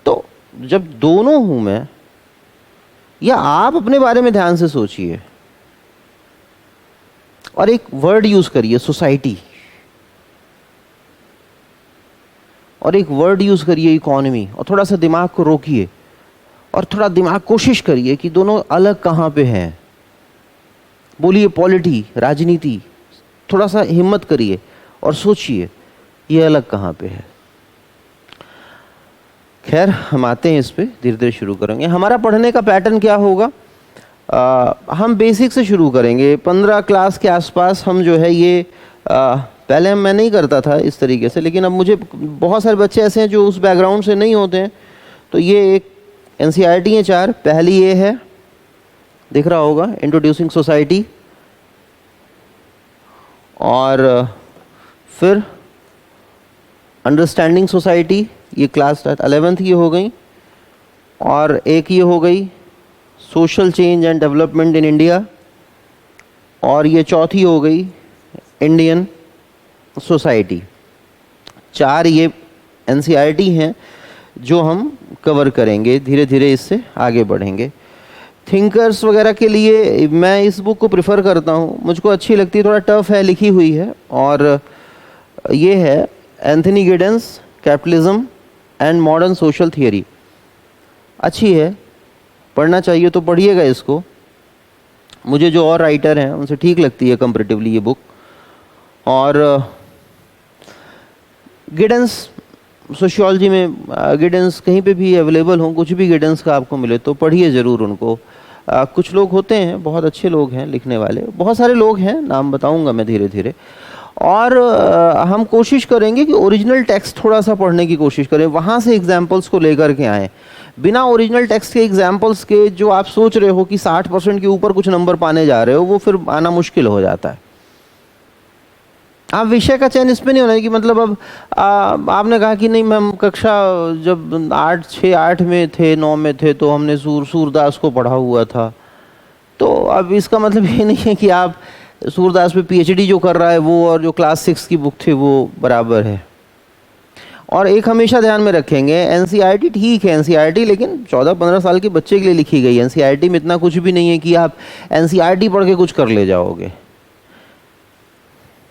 तो जब दोनों हूँ मैं, या आप अपने बारे में ध्यान से सोचिए और एक वर्ड यूज करिए सोसाइटी, और एक वर्ड यूज करिए इकोनॉमी, और थोड़ा सा दिमाग को रोकिए और थोड़ा दिमाग कोशिश करिए कि दोनों अलग कहाँ पे हैं। बोलिए पॉलिटी, राजनीति, थोड़ा सा हिम्मत करिए और सोचिए ये अलग कहाँ पे है। खैर हम आते हैं इस पे, धीरे धीरे शुरू करेंगे। हमारा पढ़ने का पैटर्न क्या होगा, हम बेसिक से शुरू करेंगे। 15 क्लास के आसपास हम जो है ये पहले मैं नहीं करता था इस तरीके से, लेकिन अब मुझे बहुत सारे बच्चे ऐसे हैं जो उस बैकग्राउंड से नहीं होते हैं, तो ये एक एनसीईआरटी है 4। पहली ये है, दिख रहा होगा, इंट्रोड्यूसिंग सोसाइटी, और फिर अंडरस्टैंडिंग सोसाइटी, ये क्लास 11th की हो गई, और एक ये हो गई social change and development in India, और ये चौथी हो गई इंडियन सोसाइटी। 4 ये एनसीईआरटी हैं जो हम कवर करेंगे, धीरे धीरे इससे आगे बढ़ेंगे। थिंकर्स वगैरह के लिए मैं इस बुक को प्रेफर करता हूँ, मुझको अच्छी लगती है, थोड़ा टफ है, लिखी हुई है, और ये है Anthony Giddens, capitalism and modern social theory. अच्छी है, पढ़ना चाहिए तो पढ़िएगा इसको। मुझे जो और राइटर हैं उनसे ठीक लगती है कंपैरेटिवली ये बुक। और गिडेंस, सोशियोलॉजी में गिडेंस कहीं पे भी अवेलेबल हो, कुछ भी गिडेंस का आपको मिले तो पढ़िए ज़रूर उनको। कुछ लोग होते हैं बहुत अच्छे लोग हैं लिखने वाले, बहुत सारे लोग हैं, नाम बताऊंगा मैं धीरे धीरे। और हम कोशिश करेंगे कि ओरिजिनल टेक्स्ट थोड़ा सा पढ़ने की कोशिश करें, वहाँ से एग्जाम्पल्स को लेकर के आएँ। बिना ओरिजिनल टेक्स्ट के एग्जाम्पल्स के जो आप सोच रहे हो कि 60% के ऊपर कुछ नंबर पाने जा रहे हो, वो फिर आना मुश्किल हो जाता है। आप विषय का चयन इसमें नहीं होना है कि मतलब अब आपने कहा कि नहीं मैम कक्षा जब 8 में थे 9 में थे तो हमने सूरदास को पढ़ा हुआ था, तो अब इसका मतलब ये नहीं है कि आप सूरदास पे पीएचडी जो कर रहा है वो और जो क्लास 6 की बुक थी वो बराबर है। और एक हमेशा ध्यान में रखेंगे, एनसीईआरटी ठीक है एनसीईआरटी, लेकिन 14-15 साल के बच्चे के लिए लिखी गई। एनसीईआरटी में इतना कुछ भी नहीं है कि आप एनसीईआरटी पढ़ के कुछ कर ले जाओगे,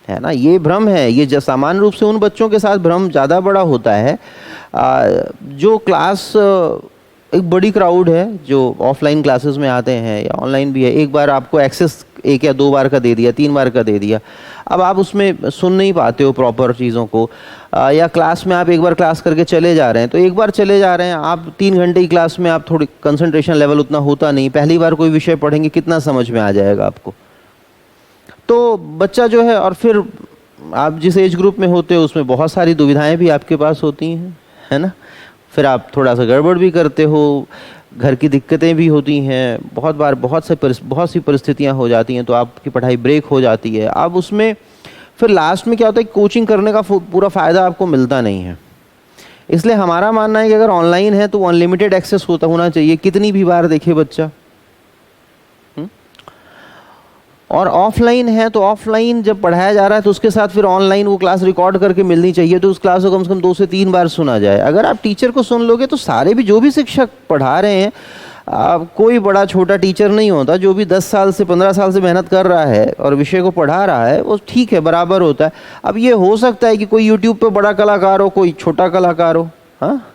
है ना। ये भ्रम है, ये सामान्य रूप से उन बच्चों के साथ भ्रम ज़्यादा बड़ा होता है जो क्लास एक बड़ी क्राउड है, जो ऑफलाइन क्लासेस में आते हैं या ऑनलाइन भी है। एक बार आपको एक्सेस 1 या 2 बार का दे दिया, 3 बार का दे दिया, अब आप उसमें सुन नहीं पाते हो प्रॉपर चीज़ों को, या क्लास में आप एक बार क्लास करके चले जा रहे हैं, तो एक बार चले जा रहे हैं आप 3 घंटे की क्लास में, आप थोड़ी कंसंट्रेशन लेवल उतना होता नहीं। पहली बार कोई विषय पढ़ेंगे कितना समझ में आ जाएगा आपको, तो बच्चा जो है, और फिर आप जिस एज ग्रुप में होते हो उसमें बहुत सारी दुविधाएं भी आपके पास होती हैं, है ना। फिर आप थोड़ा सा गड़बड़ भी करते हो, घर की दिक्कतें भी होती हैं, बहुत बार बहुत सी परिस्थितियां हो जाती हैं, तो आपकी पढ़ाई ब्रेक हो जाती है। अब उसमें फिर लास्ट में क्या होता है, कोचिंग करने का पूरा फ़ायदा आपको मिलता नहीं है। इसलिए हमारा मानना है कि अगर ऑनलाइन है तो अनलिमिटेड एक्सेस होना चाहिए, कितनी भी बार देखे बच्चा। और ऑफलाइन है तो ऑफलाइन जब पढ़ाया जा रहा है तो उसके साथ फिर ऑनलाइन वो क्लास रिकॉर्ड करके मिलनी चाहिए, तो उस क्लास को कम से कम 2 से 3 बार सुना जाए। अगर आप टीचर को सुन लोगे तो सारे भी जो भी शिक्षक पढ़ा रहे हैं, कोई बड़ा छोटा टीचर नहीं होता। जो भी 10 साल से 15 साल से मेहनत कर रहा है और विषय को पढ़ा रहा है वो ठीक है, बराबर होता है। अब ये हो सकता है कि कोई यूट्यूब पे बड़ा कलाकार हो, कोई छोटा कलाकार हो, हाँ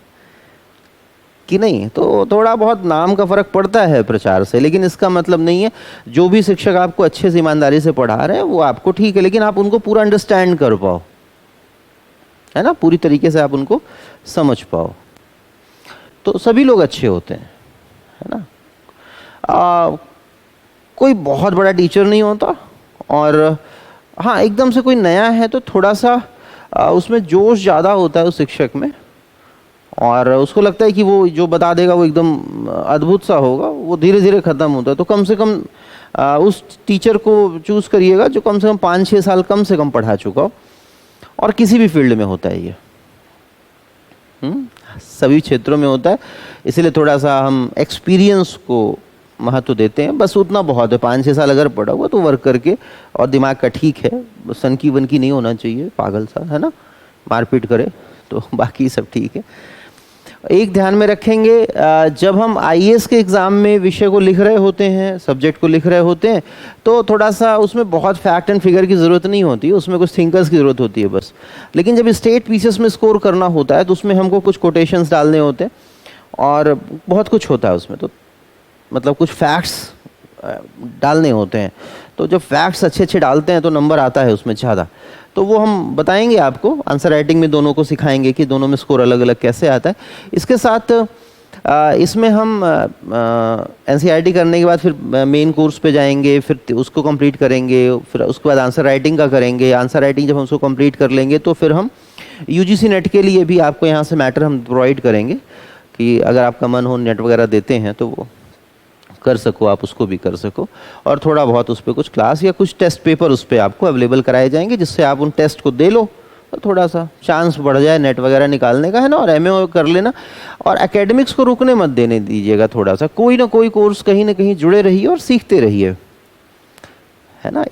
कि नहीं, तो थोड़ा बहुत नाम का फ़र्क पड़ता है प्रचार से, लेकिन इसका मतलब नहीं है जो भी शिक्षक आपको अच्छे से ईमानदारी से पढ़ा रहे हैं वो आपको ठीक है, लेकिन आप उनको पूरा अंडरस्टैंड कर पाओ, है ना, पूरी तरीके से आप उनको समझ पाओ, तो सभी लोग अच्छे होते हैं, है ना। कोई बहुत बड़ा टीचर नहीं होता, और हाँ एकदम से कोई नया है तो थोड़ा सा उसमें जोश ज़्यादा होता है उस शिक्षक में, और उसको लगता है कि वो जो बता देगा वो एकदम अद्भुत सा होगा, वो धीरे धीरे ख़त्म होता है। तो कम से कम उस टीचर को चूज़ करिएगा जो कम से कम 5-6 साल कम से कम पढ़ा चुका हो, और किसी भी फील्ड में होता है ये, सभी क्षेत्रों में होता है। इसलिए थोड़ा सा हम एक्सपीरियंस को महत्व देते हैं, बस उतना बहुत है। 5-6 साल अगर पढ़ा हुआ तो वर्क करके, और दिमाग का ठीक है, सनकी वनकी नहीं होना चाहिए, पागल सा, है ना, मारपीट करे, तो बाकी सब ठीक है। एक ध्यान में रखेंगे, जब हम आईएएस के एग्ज़ाम में विषय को लिख रहे होते हैं, सब्जेक्ट को लिख रहे होते हैं, तो थोड़ा सा उसमें बहुत फैक्ट एंड फिगर की ज़रूरत नहीं होती है, उसमें कुछ थिंकर्स की ज़रूरत होती है बस। लेकिन जब स्टेट पीसेस में स्कोर करना होता है तो उसमें हमको कुछ कोटेशंस डालने होते हैं और बहुत कुछ होता है उसमें, तो मतलब कुछ फैक्ट्स डालने होते हैं। तो जब फैक्ट्स अच्छे अच्छे डालते हैं तो नंबर आता है उसमें ज़्यादा, तो वो हम बताएंगे आपको। आंसर राइटिंग में दोनों को सिखाएंगे कि दोनों में स्कोर अलग अलग कैसे आता है। इसके साथ इसमें हम एनसीईआरटी करने के बाद फिर मेन कोर्स पे जाएंगे, फिर उसको कंप्लीट करेंगे, फिर उसके बाद आंसर राइटिंग का करेंगे। आंसर राइटिंग जब हम उसको कंप्लीट कर लेंगे तो फिर हम यूजीसी नेट के लिए भी आपको यहाँ से मैटर हम प्रोवाइड करेंगे कि अगर आपका मन हो नेट वगैरह देते हैं तो वो कर सको, आप उसको भी कर सको। और थोड़ा बहुत उस पर कुछ क्लास या कुछ टेस्ट पेपर उस पर आपको अवेलेबल कराए जाएंगे, जिससे आप उन टेस्ट को दे लो तो थोड़ा सा चांस बढ़ जाए नेट वगैरह निकालने का, है ना। और एमए कर लेना, और एकेडमिक्स को रुकने मत देने दीजिएगा। थोड़ा सा कोई ना कोई कोर्स कहीं ना कहीं जुड़े रहिए और सीखते रहिए, है ना।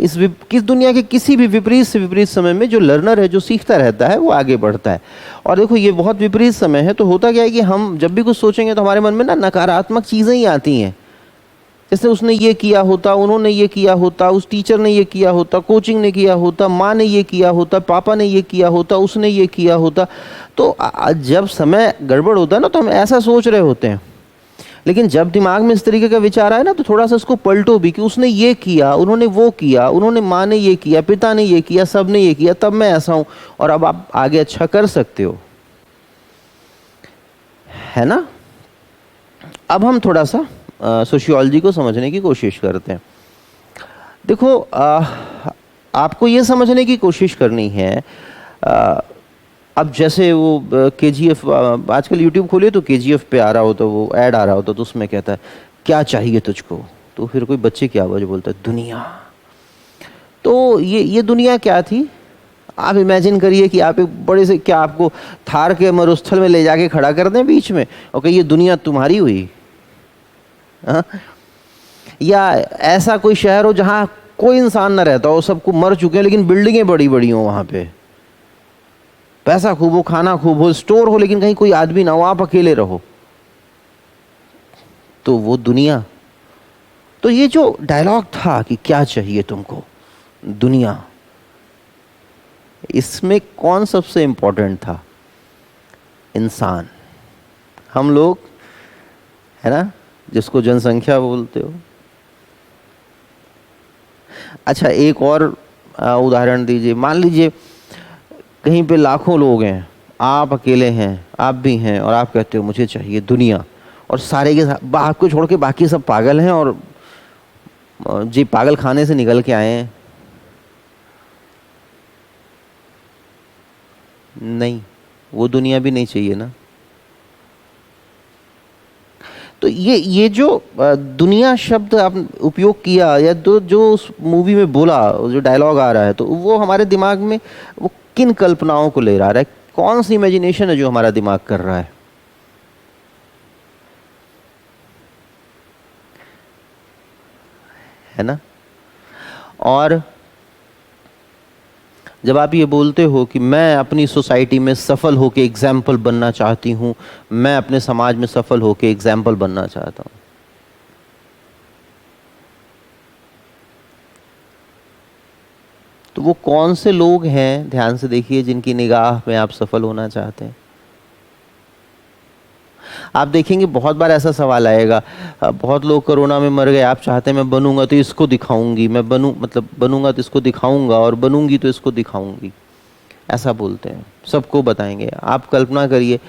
किस दुनिया के किसी भी विपरीत से विपरीत समय में जो लर्नर है, जो सीखता रहता है, वो आगे बढ़ता है। और देखो ये बहुत विपरीत समय है, तो होता क्या है कि हम जब भी कुछ सोचेंगे तो हमारे मन में ना नकारात्मक चीज़ें ही आती हैं। जैसे उसने ये किया होता, उन्होंने ये किया होता, उस टीचर ने ये किया होता, कोचिंग ने किया होता, माँ ने ये किया होता, पापा ने ये किया होता, उसने ये किया होता। तो जब समय गड़बड़ होता है ना तो हम ऐसा सोच रहे होते हैं, लेकिन जब दिमाग में इस तरीके का विचार आए ना तो थोड़ा सा उसको पलटो भी कि उसने ये किया, उन्होंने वो किया, उन्होंने माँ ने ये किया, पिता ने ये किया, सब ने ये किया, तब मैं ऐसा हूँ, और अब आप आगे अच्छा कर सकते हो, है ना। अब हम थोड़ा सा सोशियोलॉजी को समझने की कोशिश करते हैं। देखो आपको ये समझने की कोशिश करनी है। अब जैसे वो KGF, आजकल यूट्यूब खोलिए तो KGF पे आ रहा हो, तो वो ऐड आ रहा होता, तो उसमें कहता है क्या चाहिए तुझको, तो फिर कोई बच्चे की आवाज़ बोलता है दुनिया। तो ये दुनिया क्या थी? आप इमेजिन करिए कि आप एक बड़े से, क्या आपको थार के मरुस्थल में ले जाके खड़ा कर दें बीच में और कहिए दुनिया तुम्हारी हुई? हाँ? या ऐसा कोई शहर हो जहां कोई इंसान ना रहता हो, सबको मर चुके हैं लेकिन बिल्डिंगें बड़ी बड़ी हो, वहां पे पैसा खूब हो, खाना खूब हो, स्टोर हो, लेकिन कहीं कोई आदमी ना हो, आप अकेले रहो, तो वो दुनिया। तो ये जो डायलॉग था कि क्या चाहिए तुमको, दुनिया, इसमें कौन सबसे इंपॉर्टेंट था? इंसान, हम लोग, है ना, जिसको जनसंख्या बोलते हो। अच्छा, एक और उदाहरण दीजिए। मान लीजिए कहीं पे लाखों लोग हैं, आप अकेले हैं, आप भी हैं, और आप कहते हो मुझे चाहिए दुनिया, और सारे के आपको छोड़ के बाकी सब पागल हैं और जी पागल खाने से निकल के आए हैं। नहीं, वो दुनिया भी नहीं चाहिए ना। तो ये जो दुनिया शब्द आप उपयोग किया, या जो उस मूवी में बोला, जो डायलॉग आ रहा है, तो वो हमारे दिमाग में वो किन कल्पनाओं को ले रहा है? कौन सी इमेजिनेशन है जो हमारा दिमाग कर रहा है ना? और जब आप ये बोलते हो कि मैं अपनी सोसाइटी में सफल होकर एग्जाम्पल बनना चाहती हूँ, मैं अपने समाज में सफल होकर एग्जाम्पल बनना चाहता हूँ, तो वो कौन से लोग हैं, ध्यान से देखिए, जिनकी निगाह में आप सफल होना चाहते हैं? आप देखेंगे बहुत बार ऐसा सवाल आएगा, बहुत लोग कोरोना में मर गए, आप चाहते हैं मैं बनूंगा तो इसको दिखाऊंगी, मैं बनूंगा तो इसको दिखाऊंगा, और बनूंगी तो इसको दिखाऊंगी, ऐसा बोलते हैं, सबको बताएंगे। आप कल्पना करिए,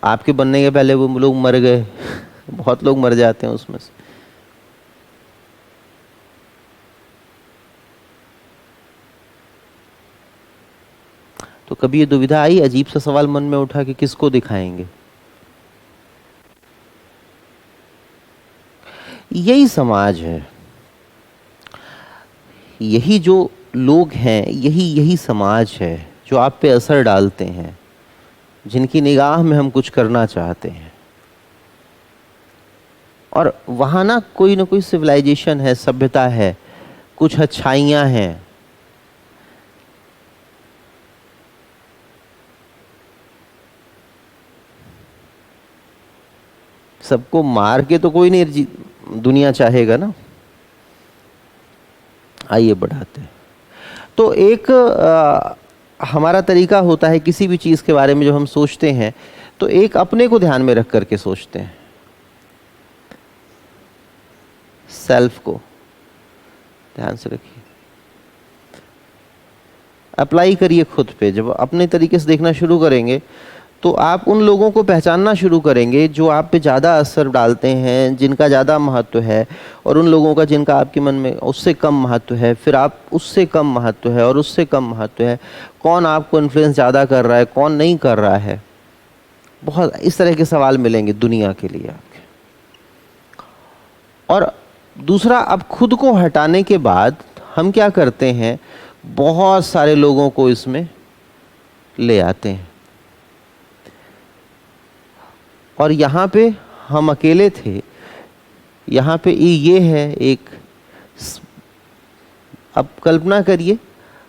आपके बनने के पहले वो लोग मर गए। बहुत लोग मर जाते हैं उसमें से। तो कभी ये दुविधा आई, अजीब सा सवाल मन में उठा कि किसको दिखाएंगे? यही समाज है, यही जो लोग हैं, यही समाज है जो आप पे असर डालते हैं, जिनकी निगाह में हम कुछ करना चाहते हैं। और वहाँ ना कोई सिविलाइजेशन है, सभ्यता है, कुछ अच्छाइयाँ हैं। सबको मार के तो कोई नहीं दुनिया चाहेगा ना। आइए बढ़ाते हैं। तो एक हमारा तरीका होता है किसी भी चीज़ के बारे में जो हम सोचते हैं, तो एक अपने को ध्यान में रख करके सोचते हैं, सेल्फ को ध्यान से रखिए, अप्लाई करिए खुद पे। जब अपने तरीके से देखना शुरू करेंगे तो आप उन लोगों को पहचानना शुरू करेंगे जो आप पे ज़्यादा असर डालते हैं, जिनका ज़्यादा महत्व है, और उन लोगों का जिनका आपके मन में उससे कम महत्व है, फिर आप उससे कम महत्व है और उससे कम महत्व है, कौन आपको इन्फ्लुएंस ज़्यादा कर रहा है, कौन नहीं कर रहा है। बहुत इस तरह के सवाल मिलेंगे दुनिया के लिए आपके। और दूसरा, अब खुद को हटाने के बाद हम क्या करते हैं, बहुत सारे लोगों को इसमें ले आते हैं, और यहाँ पे हम अकेले थे। यहाँ पे ये है एक, अब कल्पना करिए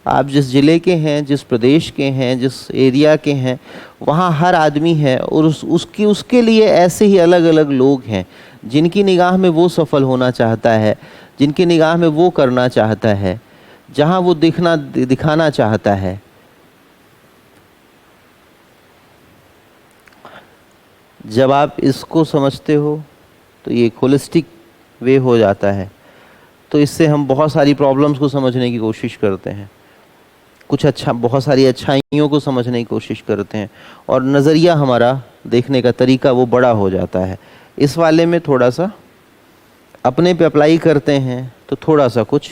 आप जिस ज़िले के हैं, जिस प्रदेश के हैं, जिस एरिया के हैं, वहाँ हर आदमी है, और उसके लिए ऐसे ही अलग अलग लोग हैं जिनकी निगाह में वो सफल होना चाहता है, जिनकी निगाह में वो करना चाहता है, जहाँ वो दिखाना चाहता है। जब आप इसको समझते हो तो ये होलिस्टिक वे हो जाता है। तो इससे हम बहुत सारी प्रॉब्लम्स को समझने की कोशिश करते हैं, बहुत सारी अच्छाइयों को समझने की कोशिश करते हैं, और नज़रिया हमारा देखने का तरीका वो बड़ा हो जाता है। इस वाले में थोड़ा सा अपने पे अप्लाई करते हैं तो थोड़ा सा कुछ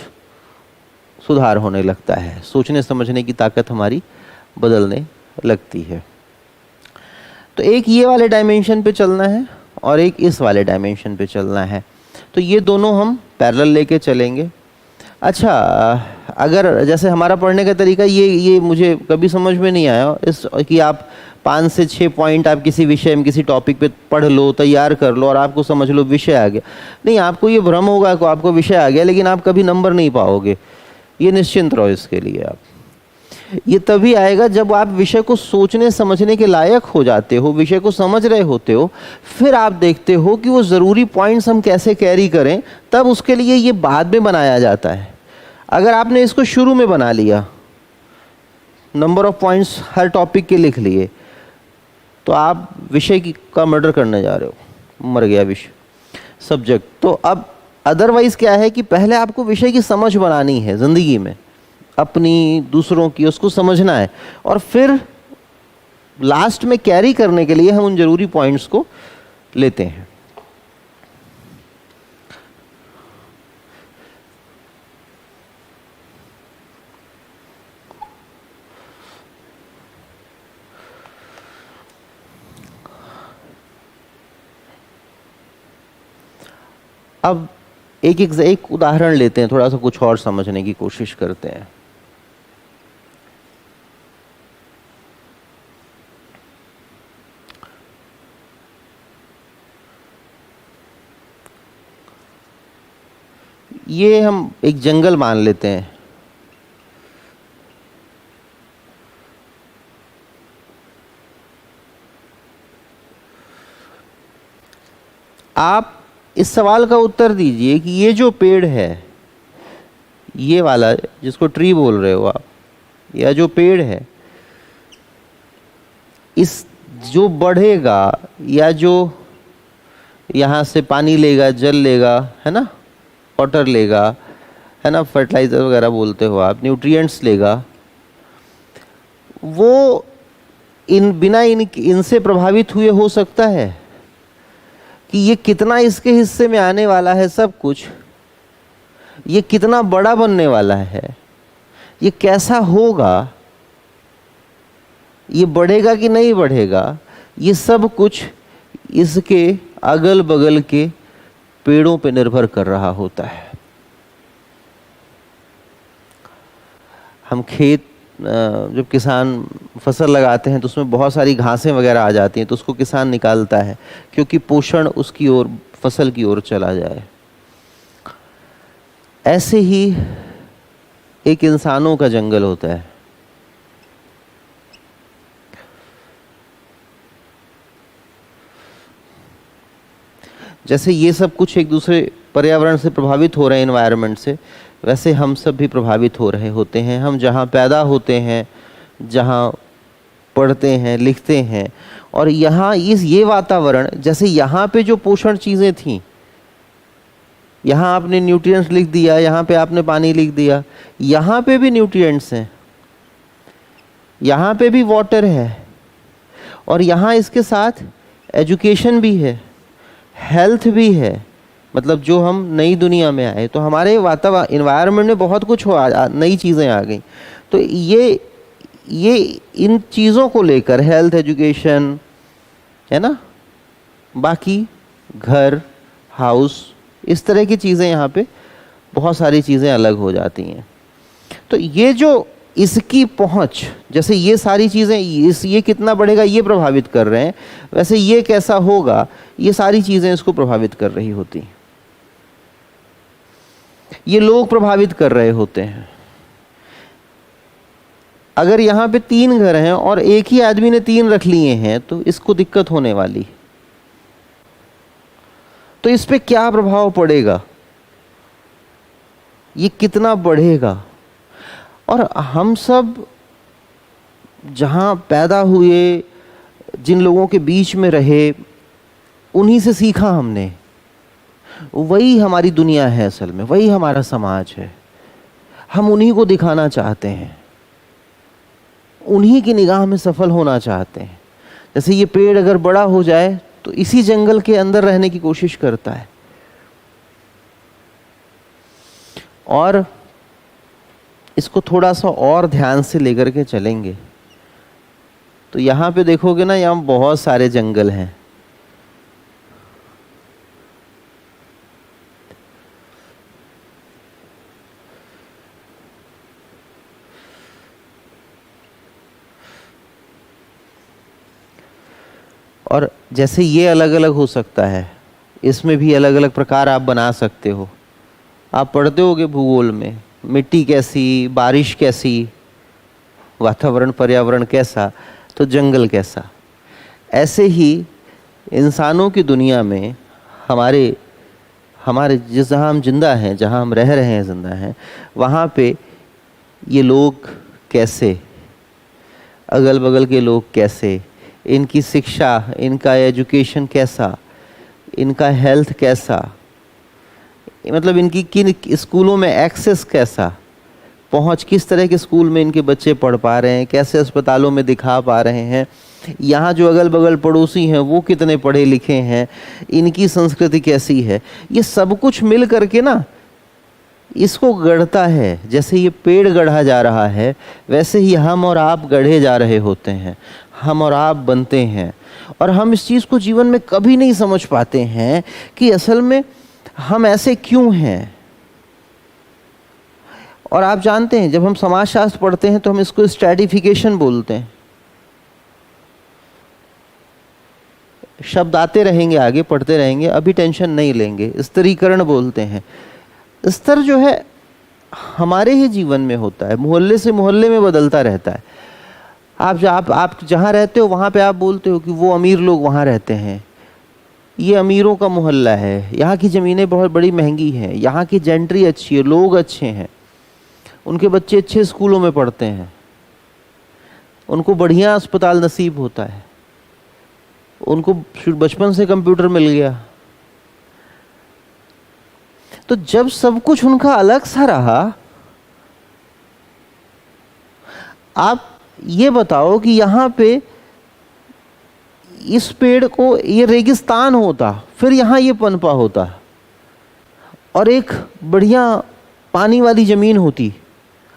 सुधार होने लगता है, सोचने समझने की ताकत हमारी बदलने लगती है। तो एक ये वाले डायमेंशन पे चलना है और एक इस वाले डायमेंशन पे चलना है, तो ये दोनों हम पैरेलल लेके चलेंगे। अच्छा, अगर जैसे हमारा पढ़ने का तरीका ये मुझे कभी समझ में नहीं आया इस कि आप 5 से 6 पॉइंट आप किसी विषय में किसी टॉपिक पे पढ़ लो, तैयार कर लो और आपको समझ लो विषय आ गया। नहीं, आपको ये भ्रम होगा कि आपको विषय आ गया, लेकिन आप कभी नंबर नहीं पाओगे, ये निश्चिंत रहो इसके लिए। आप ये तभी आएगा जब आप विषय को सोचने समझने के लायक हो जाते हो, विषय को समझ रहे होते हो, फिर आप देखते हो कि वो ज़रूरी पॉइंट्स हम कैसे कैरी करें, तब उसके लिए ये बाद में बनाया जाता है। अगर आपने इसको शुरू में बना लिया, number of points her topic के लिख लिए, तो आप विषय का मर्डर करने जा रहे हो, मर गया विषय, सब्जेक्ट। तो अब अदरवाइज क्या है कि पहले आपको विषय की समझ बनानी है ज़िंदगी में, अपनी दूसरों की, उसको समझना है, और फिर लास्ट में कैरी करने के लिए हम उन जरूरी पॉइंट्स को लेते हैं। अब एक उदाहरण लेते हैं, थोड़ा सा कुछ और समझने की कोशिश करते हैं। ये हम एक जंगल मान लेते हैं। आप इस सवाल का उत्तर दीजिए कि ये जो पेड़ है, ये वाला जिसको ट्री बोल रहे हो आप, या जो पेड़ है, इस जो बढ़ेगा या जो यहाँ से पानी लेगा, जल लेगा, है ना, वाटर लेगा, है ना, फर्टिलाइजर वगैरह बोलते हो आप, न्यूट्रिएंट्स लेगा, वो बिना इनसे प्रभावित हुए हो सकता है कि ये कितना इसके हिस्से में आने वाला है सब कुछ, ये कितना बड़ा बनने वाला है, ये कैसा होगा, ये बढ़ेगा कि नहीं बढ़ेगा, ये सब कुछ इसके अगल बगल के पेड़ों पे निर्भर कर रहा होता है। हम खेत जब किसान फसल लगाते हैं तो उसमें बहुत सारी घासें वगैरह आ जाती हैं, तो उसको किसान निकालता है क्योंकि पोषण उसकी ओर, फसल की ओर चला जाए। ऐसे ही एक इंसानों का जंगल होता है। जैसे ये सब कुछ एक दूसरे पर्यावरण से प्रभावित हो रहे हैं, एनवायरनमेंट से, वैसे हम सब भी प्रभावित हो रहे होते हैं। हम जहाँ पैदा होते हैं, जहाँ पढ़ते हैं, लिखते हैं, और यहाँ ये वातावरण, जैसे यहाँ पे जो पोषण चीज़ें थीं, यहाँ आपने न्यूट्रिएंट्स लिख दिया, यहाँ पे आपने पानी लिख दिया, यहाँ पे भी न्यूट्रिएंट्स हैं, यहाँ पे भी वाटर है, और यहाँ इसके साथ एजुकेशन भी है, हेल्थ भी है। मतलब जो हम नई दुनिया में आए तो हमारे वातावरण, इन्वायरमेंट में बहुत कुछ नई चीज़ें आ गई। तो ये इन चीज़ों को लेकर, हेल्थ, एजुकेशन, है ना, बाकी घर, हाउस, इस तरह की चीज़ें, यहाँ पे बहुत सारी चीज़ें अलग हो जाती हैं। तो ये जो इसकी पहुँच, जैसे ये सारी चीज़ें, ये कितना बढ़ेगा ये प्रभावित कर रहे हैं, वैसे ये कैसा होगा, ये सारी चीज़ें इसको प्रभावित कर रही होती हैं। ये लोग प्रभावित कर रहे होते हैं। अगर यहाँ पे 3 घर हैं और एक ही आदमी ने 3 रख लिए हैं तो इसको दिक्कत होने वाली। तो इस पे क्या प्रभाव पड़ेगा, ये कितना बढ़ेगा। और हम सब जहाँ पैदा हुए, जिन लोगों के बीच में रहे, उन्हीं से सीखा हमने, वही हमारी दुनिया है, असल में वही हमारा समाज है। हम उन्हीं को दिखाना चाहते हैं, उन्हीं की निगाह में सफल होना चाहते हैं। जैसे ये पेड़ अगर बड़ा हो जाए तो इसी जंगल के अंदर रहने की कोशिश करता है, और इसको थोड़ा सा और ध्यान से लेकर के चलेंगे तो यहाँ पे देखोगे ना, यहाँ बहुत सारे जंगल हैं। और जैसे ये अलग अलग हो सकता है, इसमें भी अलग अलग प्रकार आप बना सकते हो। आप पढ़ते होगे भूगोल में, मिट्टी कैसी, बारिश कैसी, वातावरण पर्यावरण कैसा, तो जंगल कैसा। ऐसे ही इंसानों की दुनिया में हमारे जिस जहाँ हम जिंदा हैं, जहाँ हम रह रहे हैं, जिंदा हैं, वहाँ पे ये लोग कैसे, अगल बगल के लोग कैसे, इनकी शिक्षा, इनका एजुकेशन कैसा, इनका हेल्थ कैसा, मतलब इनकी किन स्कूलों में एक्सेस कैसा, पहुंच किस तरह के स्कूल में इनके बच्चे पढ़ पा रहे हैं, कैसे अस्पतालों में दिखा पा रहे हैं, यहाँ जो अगल बगल पड़ोसी हैं वो कितने पढ़े लिखे हैं, इनकी संस्कृति कैसी है, ये सब कुछ मिल करके ना इसको गढ़ता है। जैसे ये पेड़ गढ़ा जा रहा है, वैसे ही हम और आप गढ़े जा रहे होते हैं, हम और आप बनते हैं। और हम इस चीज़ को जीवन में कभी नहीं समझ पाते हैं कि असल में हम ऐसे क्यों हैं। और आप जानते हैं, जब हम समाजशास्त्र पढ़ते हैं तो हम इसको स्ट्रैटिफिकेशन बोलते हैं। शब्द आते रहेंगे, आगे पढ़ते रहेंगे, अभी टेंशन नहीं लेंगे। स्तरीकरण बोलते हैं। स्तर जो है हमारे ही जीवन में होता है, मोहल्ले से मोहल्ले में बदलता रहता है। आप जहाँ रहते हो वहाँ पे आप बोलते हो कि वो अमीर लोग वहाँ रहते हैं, ये अमीरों का मोहल्ला है, यहाँ की ज़मीनें बहुत बड़ी महंगी हैं, यहाँ की जेंट्री अच्छी है, लोग अच्छे हैं, उनके बच्चे अच्छे स्कूलों में पढ़ते हैं, उनको बढ़िया अस्पताल नसीब होता है, उनको बचपन से कंप्यूटर मिल गया। तो जब सब कुछ उनका अलग सा रहा, आप ये बताओ कि यहाँ पे इस पेड़ को, ये रेगिस्तान होता, फिर यहाँ ये पनपा होता, और एक बढ़िया पानी वाली ज़मीन होती,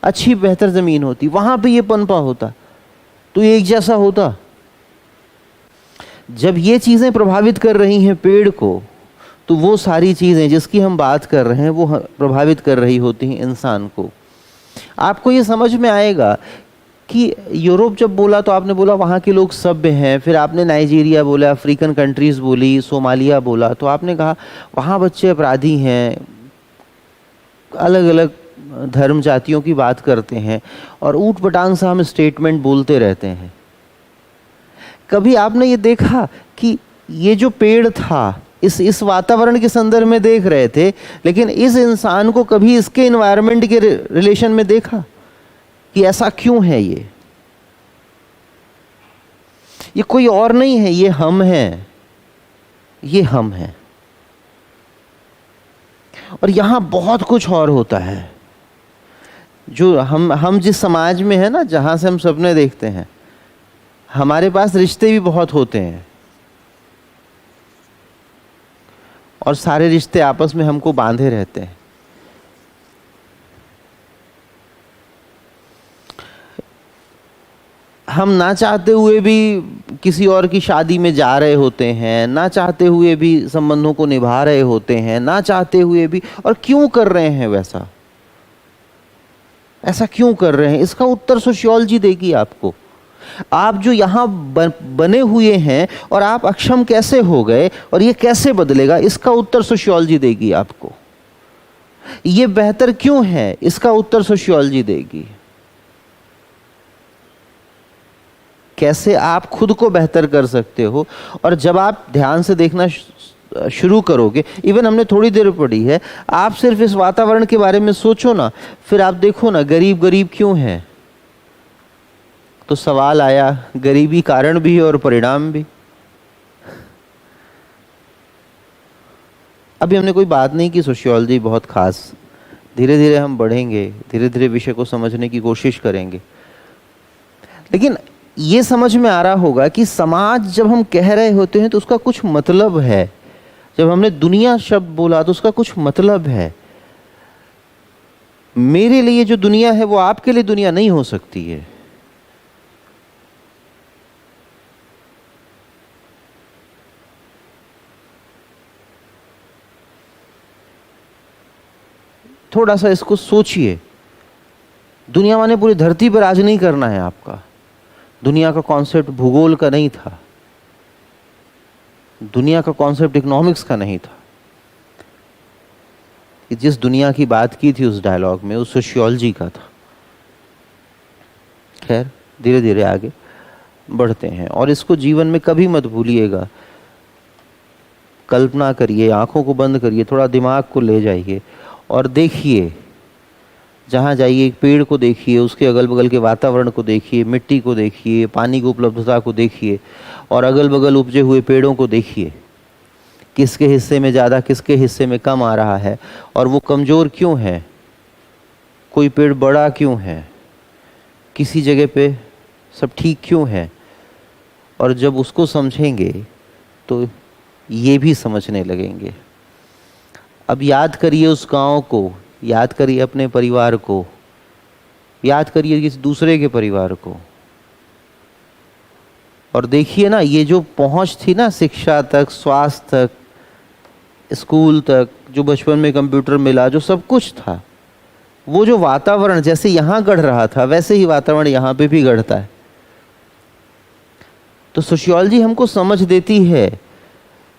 अच्छी बेहतर ज़मीन होती, वहाँ पे ये पनपा होता, तो ये एक जैसा होता। जब ये चीज़ें प्रभावित कर रही हैं पेड़ को, तो वो सारी चीज़ें जिसकी हम बात कर रहे हैं वो प्रभावित कर रही होती हैं इंसान को। आपको ये समझ में आएगा कि यूरोप जब बोला तो आपने बोला वहाँ के लोग सभ्य हैं, फिर आपने नाइजीरिया बोला, अफ्रीकन कंट्रीज़ बोली, सोमालिया बोला, तो आपने कहा वहाँ बच्चे अपराधी हैं, अलग अलग धर्म जातियों की बात करते हैं, और ऊट पटांग सा हम स्टेटमेंट बोलते रहते हैं। कभी आपने ये देखा कि ये जो पेड़ था, इस वातावरण के संदर्भ में देख रहे थे, लेकिन इस इंसान को कभी इसके एनवायरनमेंट के रिलेशन में देखा कि ऐसा क्यों है? ये कोई और नहीं है, ये हम हैं, ये हम हैं। और यहाँ बहुत कुछ और होता है। जो हम जिस समाज में है ना, जहाँ से हम सपने देखते हैं, हमारे पास रिश्ते भी बहुत होते हैं, और सारे रिश्ते आपस में हमको बांधे रहते हैं। हम ना चाहते हुए भी किसी और की शादी में जा रहे होते हैं, ना चाहते हुए भी संबंधों को निभा रहे होते हैं, ना चाहते हुए भी। और क्यों कर रहे हैं वैसा? ऐसा क्यों कर रहे हैं? इसका उत्तर सोशियोलॉजी देगी आपको। आप जो यहाँ बने हुए हैं और आप अक्षम कैसे हो गए और ये कैसे बदलेगा, इसका उत्तर सोशियोलॉजी देगी आपको। ये बेहतर क्यों है, इसका उत्तर सोशियोलॉजी देगी। कैसे आप खुद को बेहतर कर सकते हो। और जब आप ध्यान से देखना शुरू करोगे, इवन हमने थोड़ी देर पढ़ी है, आप सिर्फ इस वातावरण के बारे में सोचो ना, फिर आप देखो ना गरीब गरीब क्यों है, तो सवाल आया गरीबी कारण भी और परिणाम भी। अभी हमने कोई बात नहीं की सोशियोलॉजी बहुत खास, धीरे धीरे हम बढ़ेंगे, धीरे धीरे विषय को समझने की कोशिश करेंगे। लेकिन ये समझ में आ रहा होगा कि समाज जब हम कह रहे होते हैं तो उसका कुछ मतलब है। जब हमने दुनिया शब्द बोला तो उसका कुछ मतलब है। मेरे लिए जो दुनिया है वो आपके लिए दुनिया नहीं हो सकती है। थोड़ा सा इसको सोचिए। दुनिया माने पूरी धरती पर राज नहीं करना है आपका। दुनिया का कॉन्सेप्ट भूगोल का नहीं था, दुनिया का कॉन्सेप्ट इकोनॉमिक्स का नहीं था। कि जिस दुनिया की बात की थी उस डायलॉग में, उस सोशियोलॉजी का था। खैर, धीरे धीरे आगे बढ़ते हैं और इसको जीवन में कभी मत भूलिएगा। कल्पना करिए, आंखों को बंद करिए, थोड़ा दिमाग को ले जाइए और देखिए, जहाँ जाइए एक पेड़ को देखिए, उसके अगल बगल के वातावरण को देखिए, मिट्टी को देखिए, पानी की उपलब्धता को देखिए और अगल बगल उपजे हुए पेड़ों को देखिए। किसके हिस्से में ज़्यादा, किसके हिस्से में कम आ रहा है और वो कमज़ोर क्यों है, कोई पेड़ बड़ा क्यों है, किसी जगह पे सब ठीक क्यों है। और जब उसको समझेंगे तो ये भी समझने लगेंगे। अब याद करिए उस गांव को, याद करिए अपने परिवार को, याद करिए किसी दूसरे के परिवार को और देखिए ना, ये जो पहुंच थी ना शिक्षा तक, स्वास्थ्य तक, स्कूल तक, जो बचपन में कंप्यूटर मिला, जो सब कुछ था, वो जो वातावरण जैसे यहाँ गढ़ रहा था वैसे ही वातावरण यहाँ पे भी गढ़ता है। तो सोशियोलॉजी हमको समझ देती है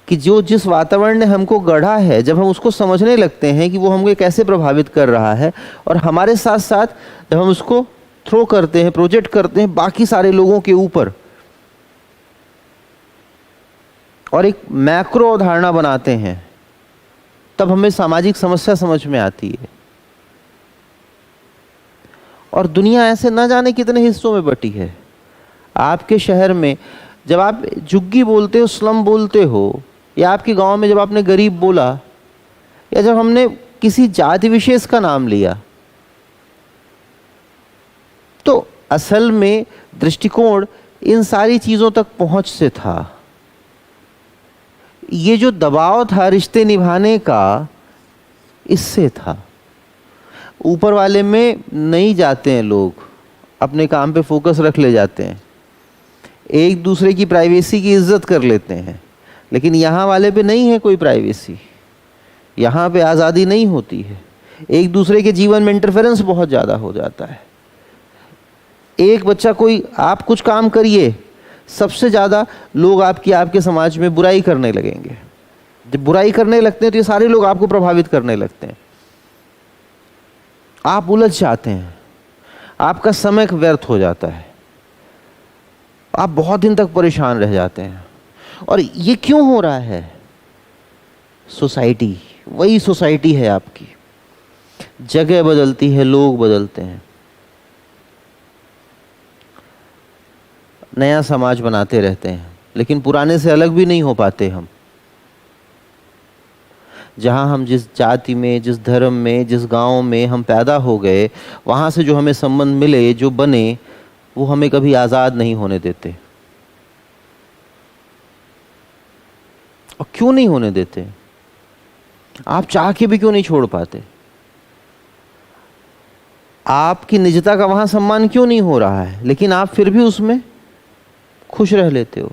कि जो जिस वातावरण ने हमको गढ़ा है, जब हम उसको समझने लगते हैं कि वो हमको कैसे प्रभावित कर रहा है और हमारे साथ साथ जब हम उसको थ्रो करते हैं, प्रोजेक्ट करते हैं बाकी सारे लोगों के ऊपर और एक मैक्रो अवधारणा बनाते हैं, तब हमें सामाजिक समस्या समझ में आती है। और दुनिया ऐसे न जाने कितने हिस्सों में बटी है। आपके शहर में जब आप झुग्गी बोलते हो, स्लम बोलते हो, या आपके गांव में जब आपने गरीब बोला, या जब हमने किसी जाति विशेष का नाम लिया, तो असल में दृष्टिकोण इन सारी चीज़ों तक पहुंच से था। ये जो दबाव था रिश्ते निभाने का, इससे था। ऊपर वाले में नहीं जाते हैं लोग, अपने काम पे फोकस रख ले जाते हैं, एक दूसरे की प्राइवेसी की इज्जत कर लेते हैं। लेकिन यहाँ वाले पे नहीं है कोई प्राइवेसी, यहाँ पे आज़ादी नहीं होती है। एक दूसरे के जीवन में इंटरफेरेंस बहुत ज़्यादा हो जाता है। एक बच्चा, कोई आप कुछ काम करिए, सबसे ज़्यादा लोग आपके समाज में बुराई करने लगेंगे। जब बुराई करने लगते हैं तो ये सारे लोग आपको प्रभावित करने लगते हैं। आप उलझ जाते हैं, आपका समय व्यर्थ हो जाता है, आप बहुत दिन तक परेशान रह जाते हैं। और ये क्यों हो रहा है? सोसाइटी, वही सोसाइटी है आपकी। जगह बदलती है, लोग बदलते हैं, नया समाज बनाते रहते हैं, लेकिन पुराने से अलग भी नहीं हो पाते हम। जहाँ हम जिस जाति में, जिस धर्म में, जिस गांव में हम पैदा हो गए, वहाँ से जो हमें संबंध मिले, जो बने, वो हमें कभी आज़ाद नहीं होने देते। और क्यों नहीं होने देते? आप चाह के भी क्यों नहीं छोड़ पाते? आपकी निजता का वहाँ सम्मान क्यों नहीं हो रहा है, लेकिन आप फिर भी उसमें खुश रह लेते हो?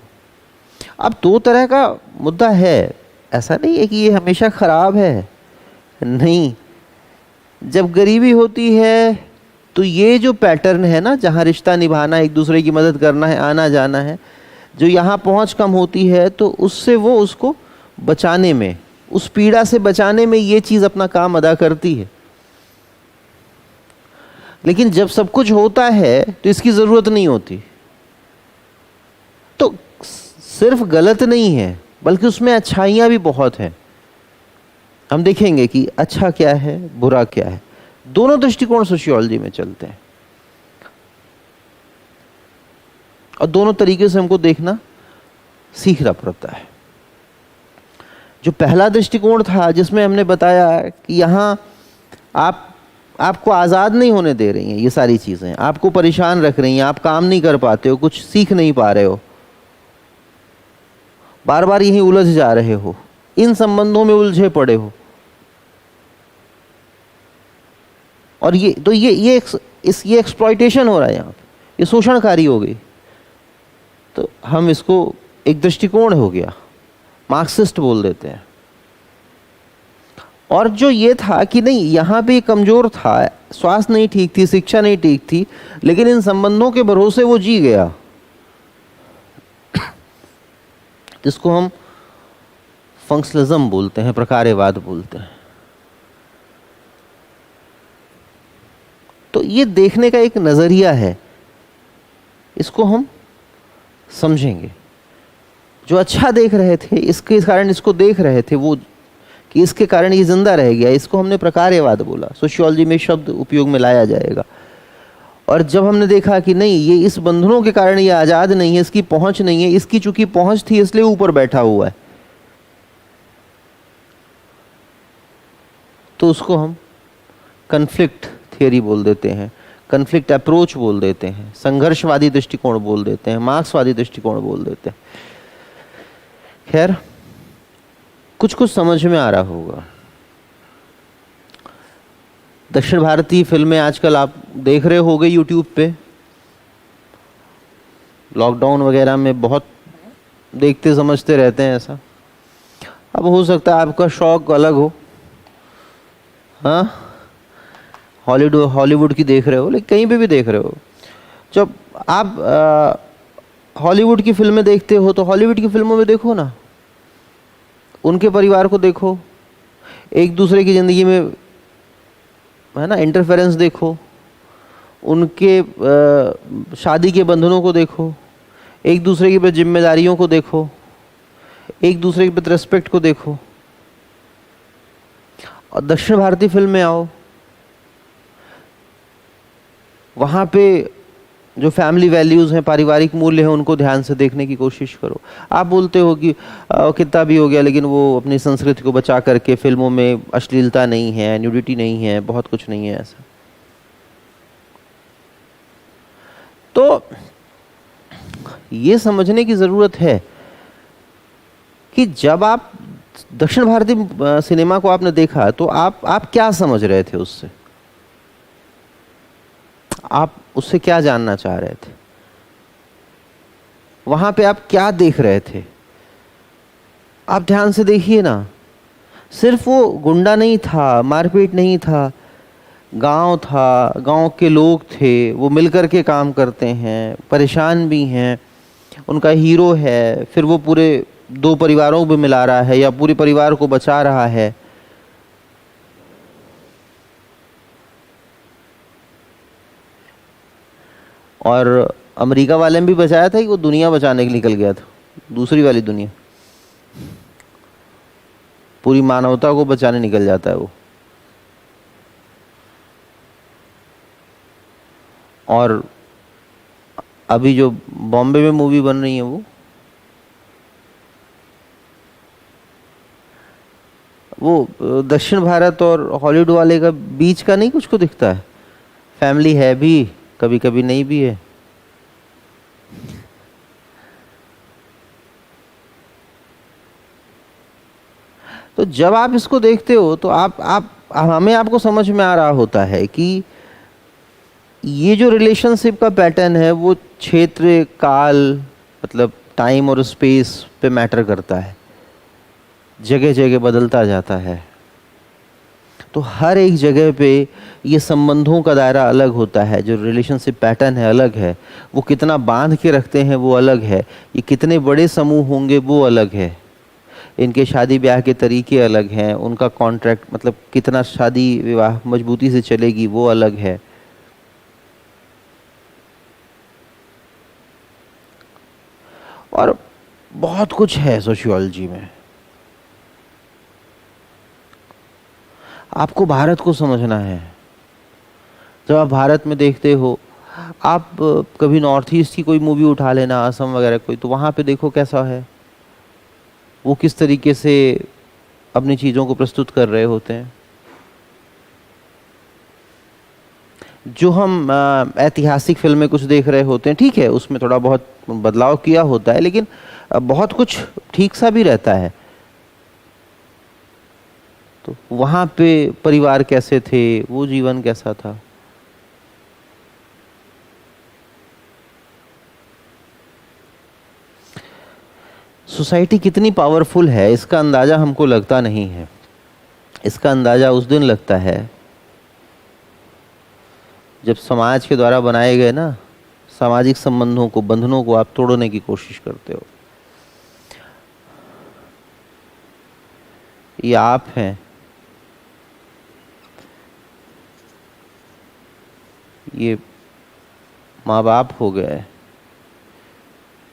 अब दो तरह का मुद्दा है, ऐसा नहीं है कि ये हमेशा खराब है, नहीं। जब गरीबी होती है तो ये जो पैटर्न है ना, जहाँ रिश्ता निभाना, एक दूसरे की मदद करना है, आना जाना है, जो यहाँ पहुँच कम होती है, तो उससे वो उसको बचाने में, उस पीड़ा से बचाने में ये चीज़ अपना काम अदा करती है। लेकिन जब सब कुछ होता है तो इसकी ज़रूरत नहीं होती। तो सिर्फ गलत नहीं है, बल्कि उसमें अच्छाइयाँ भी बहुत हैं। हम देखेंगे कि अच्छा क्या है, बुरा क्या है। दोनों दृष्टिकोण सोशियोलॉजी में चलते हैं और दोनों तरीके से हमको देखना सीखना पड़ता है। जो पहला दृष्टिकोण था, जिसमें हमने बताया कि यहाँ आपको आज़ाद नहीं होने दे रही हैं ये सारी चीज़ें, आपको परेशान रख रही हैं, आप काम नहीं कर पाते हो, कुछ सीख नहीं पा रहे हो, बार बार यहीं उलझ जा रहे हो, इन संबंधों में उलझे पड़े हो। और ये एक्सप्लॉइटेशन हो रहा है यहाँ पे, ये शोषणकारी हो गई। तो हम इसको एक दृष्टिकोण हो गया, मार्क्सिस्ट बोल देते हैं। और जो ये था कि नहीं, यहाँ पे कमजोर था, स्वास्थ्य नहीं ठीक थी, शिक्षा नहीं ठीक थी, लेकिन इन संबंधों के भरोसे वो जी गया, जिसको हम फंक्शनलिज्म बोलते हैं, प्रकार्यवाद बोलते हैं। तो ये देखने का एक नजरिया है, इसको हम समझेंगे। जो अच्छा देख रहे थे, इसके कारण इसको देख रहे थे वो, कि इसके कारण ये जिंदा रह गया, इसको हमने प्रकार्यवाद बोला। सोशियोलॉजी में शब्द उपयोग में लाया जाएगा। और जब हमने देखा कि नहीं, ये इस बंधनों के कारण ये आज़ाद नहीं है, इसकी पहुंच नहीं है, इसकी चूंकि पहुंच थी इसलिए ऊपर बैठा हुआ है, तो उसको हम कन्फ्लिक्ट थियरी बोल देते हैं, कन्फ्लिक्ट अप्रोच बोल देते हैं, संघर्षवादी दृष्टिकोण बोल देते हैं, मार्क्सवादी दृष्टिकोण बोल देते हैं। खैर, कुछ कुछ समझ में आ रहा होगा। दक्षिण भारतीय फिल्में आजकल आप देख रहे होगे यूट्यूब पे, लॉकडाउन वगैरह में बहुत देखते समझते रहते हैं ऐसा। अब हो सकता है आपका शौक अलग हो, हाँ, हॉलीवुड की देख रहे हो, लेकिन कहीं पे भी देख रहे हो। जब आप हॉलीवुड की फिल्में देखते हो तो हॉलीवुड की फिल्मों में देखो ना, उनके परिवार को देखो, एक दूसरे की ज़िंदगी में, है ना, इंटरफेरेंस देखो, उनके शादी के बंधनों को देखो, एक दूसरे की प्रति जिम्मेदारियों को देखो, एक दूसरे के प्रति रेस्पेक्ट को देखो। और दक्षिण भारतीय फिल्म में आओ, वहाँ पे जो फैमिली वैल्यूज़ हैं, पारिवारिक मूल्य हैं, उनको ध्यान से देखने की कोशिश करो। आप बोलते हो कि कितना भी हो गया, लेकिन वो अपनी संस्कृति को बचा करके फिल्मों में अश्लीलता नहीं है, न्यूडिटी नहीं है, बहुत कुछ नहीं है ऐसा। तो ये समझने की ज़रूरत है कि जब आप दक्षिण भारतीय सिनेमा को आपने देखा तो आप क्या समझ रहे थे उससे, आप उससे क्या जानना चाह रहे थे, वहां पे आप क्या देख रहे थे। आप ध्यान से देखिए ना, सिर्फ वो गुंडा नहीं था, मारपीट नहीं था, गांव था, गांव के लोग थे, वो मिलकर के काम करते हैं, परेशान भी हैं, उनका हीरो है, फिर वो पूरे दो परिवारों को मिला रहा है या पूरे परिवार को बचा रहा है। और अमेरिका वाले ने भी बचाया था कि वो दुनिया बचाने के लिए निकल गया था, दूसरी वाली दुनिया, पूरी मानवता को बचाने निकल जाता है वो। और अभी जो बॉम्बे में मूवी बन रही है वो दक्षिण भारत और हॉलीवुड वाले का बीच का नहीं कुछ को दिखता है, फैमिली है भी, कभी कभी नहीं भी है। तो जब आप इसको देखते हो तो हमें आपको समझ में आ रहा होता है कि ये जो रिलेशनशिप का पैटर्न है वो क्षेत्र, काल, मतलब टाइम और स्पेस पे मैटर करता है, जगह जगह बदलता जाता है। तो हर एक जगह पे ये संबंधों का दायरा अलग होता है, जो रिलेशनशिप पैटर्न है अलग है, वो कितना बांध के रखते हैं वो अलग है, ये कितने बड़े समूह होंगे वो अलग है, इनके शादी ब्याह के तरीके अलग हैं, उनका कॉन्ट्रैक्ट मतलब कितना शादी विवाह मजबूती से चलेगी वो अलग है। और बहुत कुछ है सोशियोलॉजी में। आपको भारत को समझना है। जब आप भारत में देखते हो, आप कभी नॉर्थ ईस्ट की कोई मूवी उठा लेना, असम वगैरह कोई, तो वहाँ पे देखो कैसा है, वो किस तरीके से अपनी चीज़ों को प्रस्तुत कर रहे होते हैं। जो हम ऐतिहासिक फिल्में कुछ देख रहे होते हैं, ठीक है, उसमें थोड़ा बहुत बदलाव किया होता है, लेकिन बहुत कुछ ठीक सा भी रहता है। तो वहाँ पे परिवार कैसे थे, वो जीवन कैसा था? सोसाइटी कितनी पावरफुल है इसका अंदाज़ा हमको लगता नहीं है। इसका अंदाज़ा उस दिन लगता है जब समाज के द्वारा बनाए गए ना सामाजिक संबंधों को, बंधनों को आप तोड़ने की कोशिश करते हो। ये आप हैं, ये माँ बाप हो गए,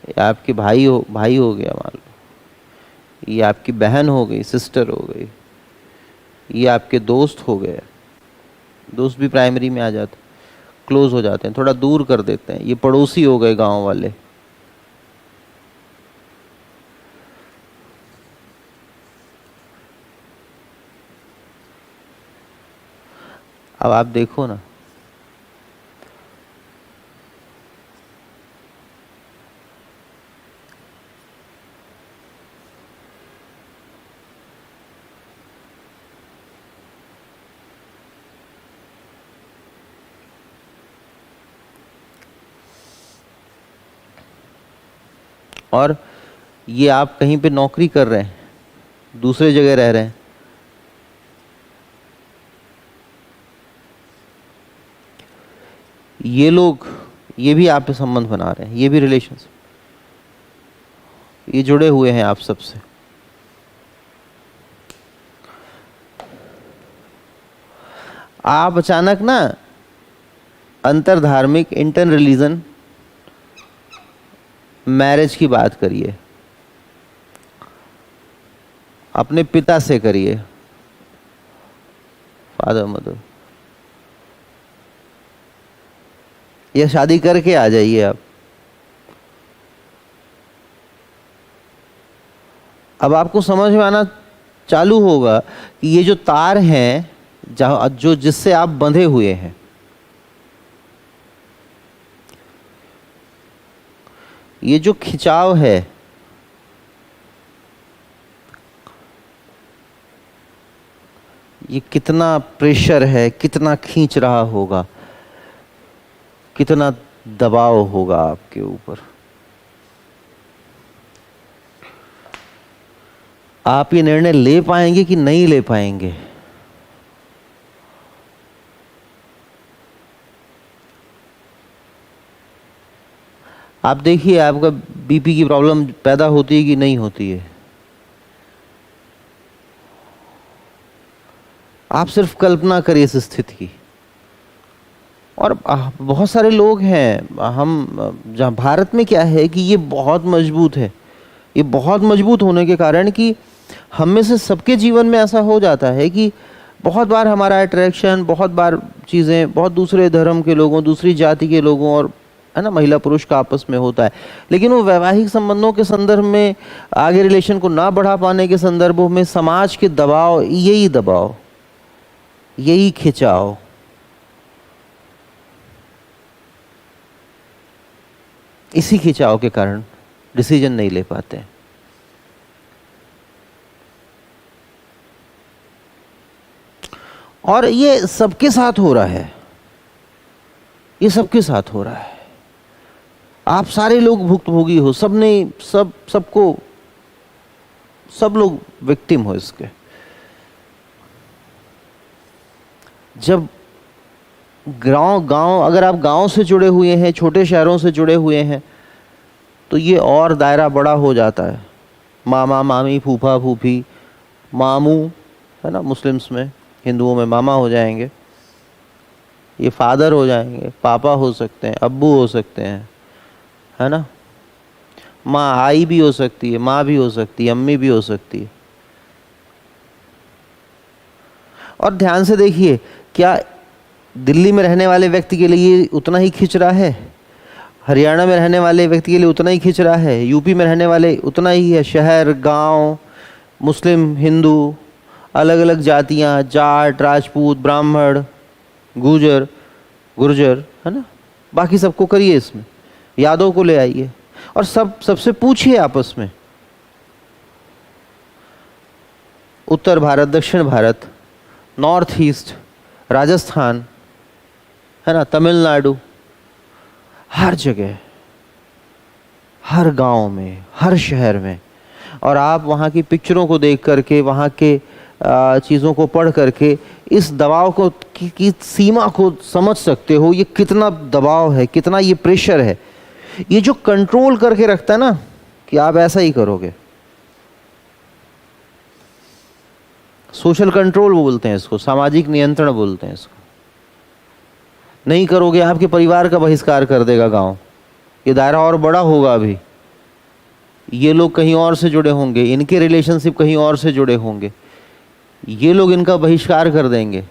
ये आपके भाई हो गया मान लो, ये आपकी बहन हो गई, सिस्टर हो गई, ये आपके दोस्त हो गए। दोस्त भी प्राइमरी में आ जाते, क्लोज हो जाते हैं, थोड़ा दूर कर देते हैं। ये पड़ोसी हो गए, गांव वाले। अब आप देखो ना, और ये आप कहीं पे नौकरी कर रहे हैं, दूसरे जगह रह रहे हैं, ये लोग ये भी आप पे संबंध बना रहे हैं, ये भी रिलेशंस, ये जुड़े हुए हैं आप सबसे। आप अचानक ना अंतर धार्मिक, इंटर रिलीजन मैरिज की बात करिए, अपने पिता से करिए, फादर मदर, या शादी करके आ जाइए आप। अब आपको समझ में आना चालू होगा कि ये जो तार हैं जहां जो जिससे आप बंधे हुए हैं, ये जो खिंचाव है, ये कितना प्रेशर है, कितना खींच रहा होगा, कितना दबाव होगा आपके ऊपर। आप ये निर्णय ले पाएंगे कि नहीं ले पाएंगे? आप देखिए आपका बीपी की प्रॉब्लम पैदा होती है कि नहीं होती है? आप सिर्फ कल्पना करिए इस स्थिति की। और बहुत सारे लोग हैं, हम जहाँ भारत में क्या है कि ये बहुत मजबूत है। ये बहुत मजबूत होने के कारण कि हम में से सबके जीवन में ऐसा हो जाता है कि बहुत बार हमारा अट्रैक्शन, बहुत बार चीज़ें बहुत दूसरे धर्म के लोगों, दूसरी जाति के लोगों और है ना महिला पुरुष का आपस में होता है। लेकिन वो वैवाहिक संबंधों के संदर्भ में, आगे रिलेशन को ना बढ़ा पाने के संदर्भों में समाज के दबाव, यही खिंचाव, इसी खिंचाव के कारण डिसीजन नहीं ले पाते। और ये सबके साथ हो रहा है, ये सबके साथ हो रहा है। आप सारे लोग भुक्तभोगी हो, सब लोग विक्टिम हो इसके। जब गांव अगर आप गांव से जुड़े हुए हैं, छोटे शहरों से जुड़े हुए हैं, तो ये और दायरा बड़ा हो जाता है। मामा मामी, फूफा फूफी, मामू, है ना, मुस्लिम्स में, हिंदुओं में मामा हो जाएंगे, ये फादर हो जाएंगे, पापा हो सकते हैं, अब्बू हो सकते हैं, है ना, माँ आई भी हो सकती है, माँ भी हो सकती है, अम्मी भी हो सकती है। और ध्यान से देखिए, क्या दिल्ली में रहने वाले व्यक्ति के लिए उतना ही खिंच रहा है? हरियाणा में रहने वाले व्यक्ति के लिए उतना ही खिंच रहा है? यूपी में रहने वाले उतना ही है? शहर, गांव, मुस्लिम, हिंदू, अलग अलग जातियां, जाट, राजपूत, ब्राह्मण, गुर्जर, है ना, बाकी सबको करिए इसमें, यादव को ले आइए और सबसे पूछिए आपस में, उत्तर भारत, दक्षिण भारत, नॉर्थ ईस्ट, राजस्थान, है ना, तमिलनाडु, हर जगह, हर गांव में, हर शहर में। और आप वहाँ की पिक्चरों को देख करके, वहाँ के चीज़ों को पढ़ करके इस दबाव को की सीमा को समझ सकते हो। ये कितना दबाव है, कितना ये प्रेशर है। ये जो कंट्रोल करके रखता है ना कि आप ऐसा ही करोगे, सोशल कंट्रोल बोलते हैं इसको, सामाजिक नियंत्रण बोलते हैं इसको। नहीं करोगे, आपके परिवार का बहिष्कार कर देगा गांव। ये दायरा और बड़ा होगा अभी। ये लोग कहीं और से जुड़े होंगे, इनके रिलेशनशिप कहीं और से जुड़े होंगे, ये लोग इनका बहिष्कार कर देंगे।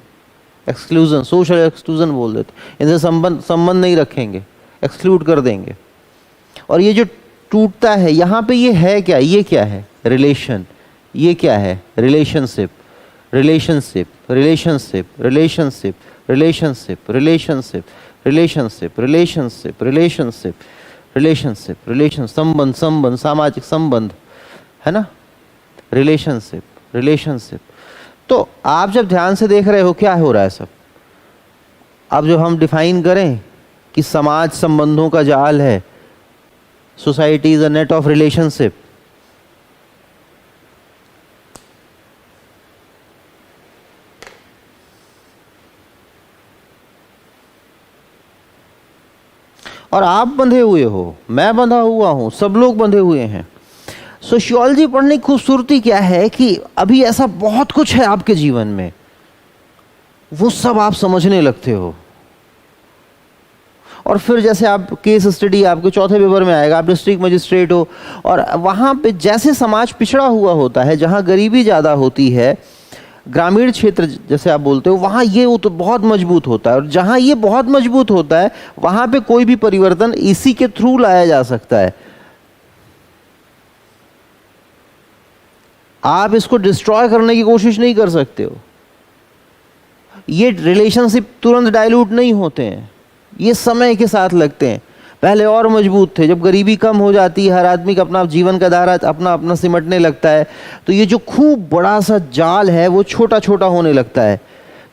एक्सक्लूजन, सोशल एक्सक्लूजन बोल देते, इनसे संबंध नहीं रखेंगे, एक्सक्लूड कर देंगे। और ये जो टूटता है यहाँ पे, ये है क्या? ये क्या है? रिलेशन। ये क्या है? Relationship, relationship, relationship, relationship, relationship, relationship, relationship, relationship, relationship, relationship, relation, संबंध, संबंध, सामाजिक संबंध, है ना, रिलेशनशिप, रिलेशनशिप। तो आप जब ध्यान से देख रहे हो क्या हो रहा है सब, अब जब हम डिफाइन करें कि समाज संबंधों का जाल है, society is a net of relationship, और आप बंधे हुए हो, मैं बंधा हुआ हूं, सब लोग बंधे हुए हैं। सोशियोलॉजी पढ़ने की खूबसूरती क्या है कि अभी ऐसा बहुत कुछ है आपके जीवन में, वो सब आप समझने लगते हो। और फिर जैसे आप केस स्टडी आपके चौथे पेपर में आएगा, आप डिस्ट्रिक्ट मजिस्ट्रेट हो, और वहाँ पे जैसे समाज पिछड़ा हुआ होता है, जहाँ गरीबी ज़्यादा होती है, ग्रामीण क्षेत्र जैसे आप बोलते हो, वहाँ ये तो बहुत मजबूत होता है। और जहाँ ये बहुत मजबूत होता है, वहाँ पे कोई भी परिवर्तन इसी के थ्रू लाया जा सकता है। आप इसको डिस्ट्रॉय करने की कोशिश नहीं कर सकते हो। ये रिलेशनशिप तुरंत डाइल्यूट नहीं होते हैं, ये समय के साथ लगते हैं। पहले और मजबूत थे, जब गरीबी कम हो जाती है, हर आदमी का अपना जीवन का दायरा अपना अपना सिमटने लगता है, तो ये जो खूब बड़ा सा जाल है वो छोटा छोटा होने लगता है,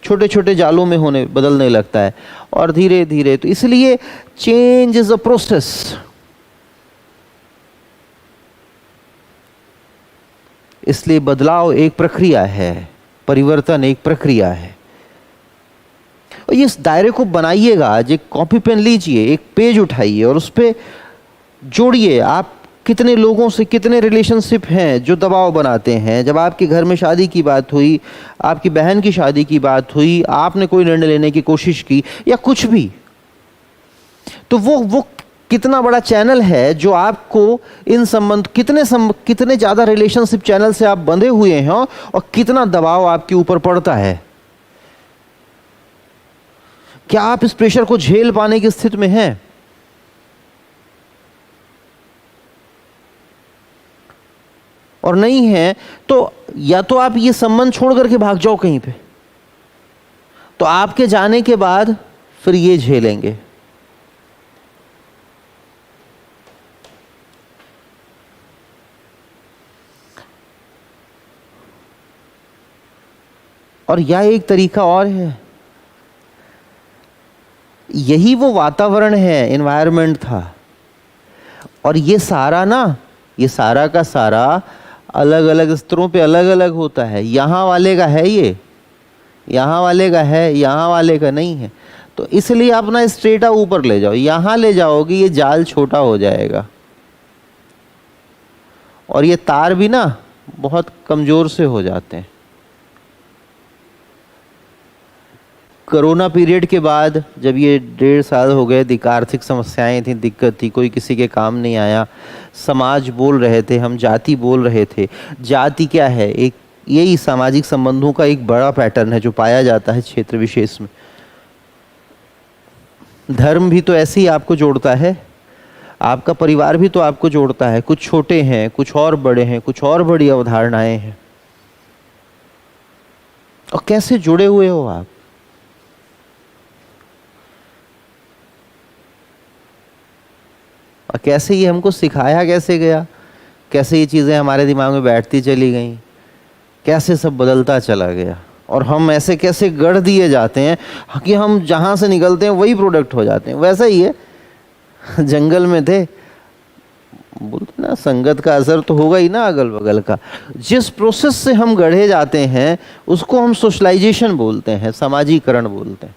छोटे छोटे जालों में होने बदलने लगता है। और धीरे धीरे, तो इसलिए चेंज इज अ प्रोसेस। इसलिए बदलाव एक प्रक्रिया है, परिवर्तन एक प्रक्रिया है। और इस दायरे को बनाइएगा। आज एक कॉपी पेन लीजिए, एक पेज उठाइए और उस पर जोड़िए आप कितने लोगों से कितने रिलेशनशिप हैं जो दबाव बनाते हैं। जब आपके घर में शादी की बात हुई, आपकी बहन की शादी की बात हुई, आपने कोई निर्णय लेने की कोशिश की या कुछ भी, तो वो कितना बड़ा चैनल है जो आपको इन संबंध, कितने ज़्यादा रिलेशनशिप चैनल से आप बंधे हुए हैं और कितना दबाव आपके ऊपर पड़ता है। क्या आप इस प्रेशर को झेल पाने की स्थिति में हैं? और नहीं है तो या तो आप ये संबंध छोड़ करके भाग जाओ कहीं पे, तो आपके जाने के बाद फिर ये झेलेंगे। और यह एक तरीका और है, यही वो वातावरण है, एनवायरनमेंट था। और ये सारा ना, ये सारा का सारा अलग अलग स्तरों पे अलग अलग होता है। यहाँ वाले का है ये, यहाँ वाले का है, यहाँ वाले का नहीं है। तो इसलिए अपना स्ट्रेटा ऊपर ले जाओ, यहाँ ले जाओगे ये जाल छोटा हो जाएगा। और ये तार भी ना बहुत कमज़ोर से हो जाते हैं। कोरोना पीरियड के बाद जब ये 1.5 साल हो गए, आर्थिक समस्याएं थी, दिक्कत थी, कोई किसी के काम नहीं आया, समाज बोल रहे थे, हम जाति बोल रहे थे। जाति क्या है? एक यही सामाजिक संबंधों का एक बड़ा पैटर्न है जो पाया जाता है क्षेत्र विशेष में। धर्म भी तो ऐसे ही आपको जोड़ता है, आपका परिवार भी तो आपको जोड़ता है। कुछ छोटे हैं, कुछ और बड़े हैं, कुछ और बड़ी अवधारणाएं हैं। और कैसे जुड़े हुए हो आप? और कैसे ये हमको सिखाया कैसे गया, कैसे ये चीज़ें हमारे दिमाग में बैठती चली गई, कैसे सब बदलता चला गया और हम ऐसे कैसे गढ़ दिए जाते हैं कि हम जहाँ से निकलते हैं वही प्रोडक्ट हो जाते हैं। वैसा ही है, जंगल में थे, बोलते ना संगत का असर तो होगा ही ना अगल बगल का। जिस प्रोसेस से हम गढ़े जाते हैं उसको हम सोशलाइजेशन बोलते हैं, समाजीकरण बोलते हैं।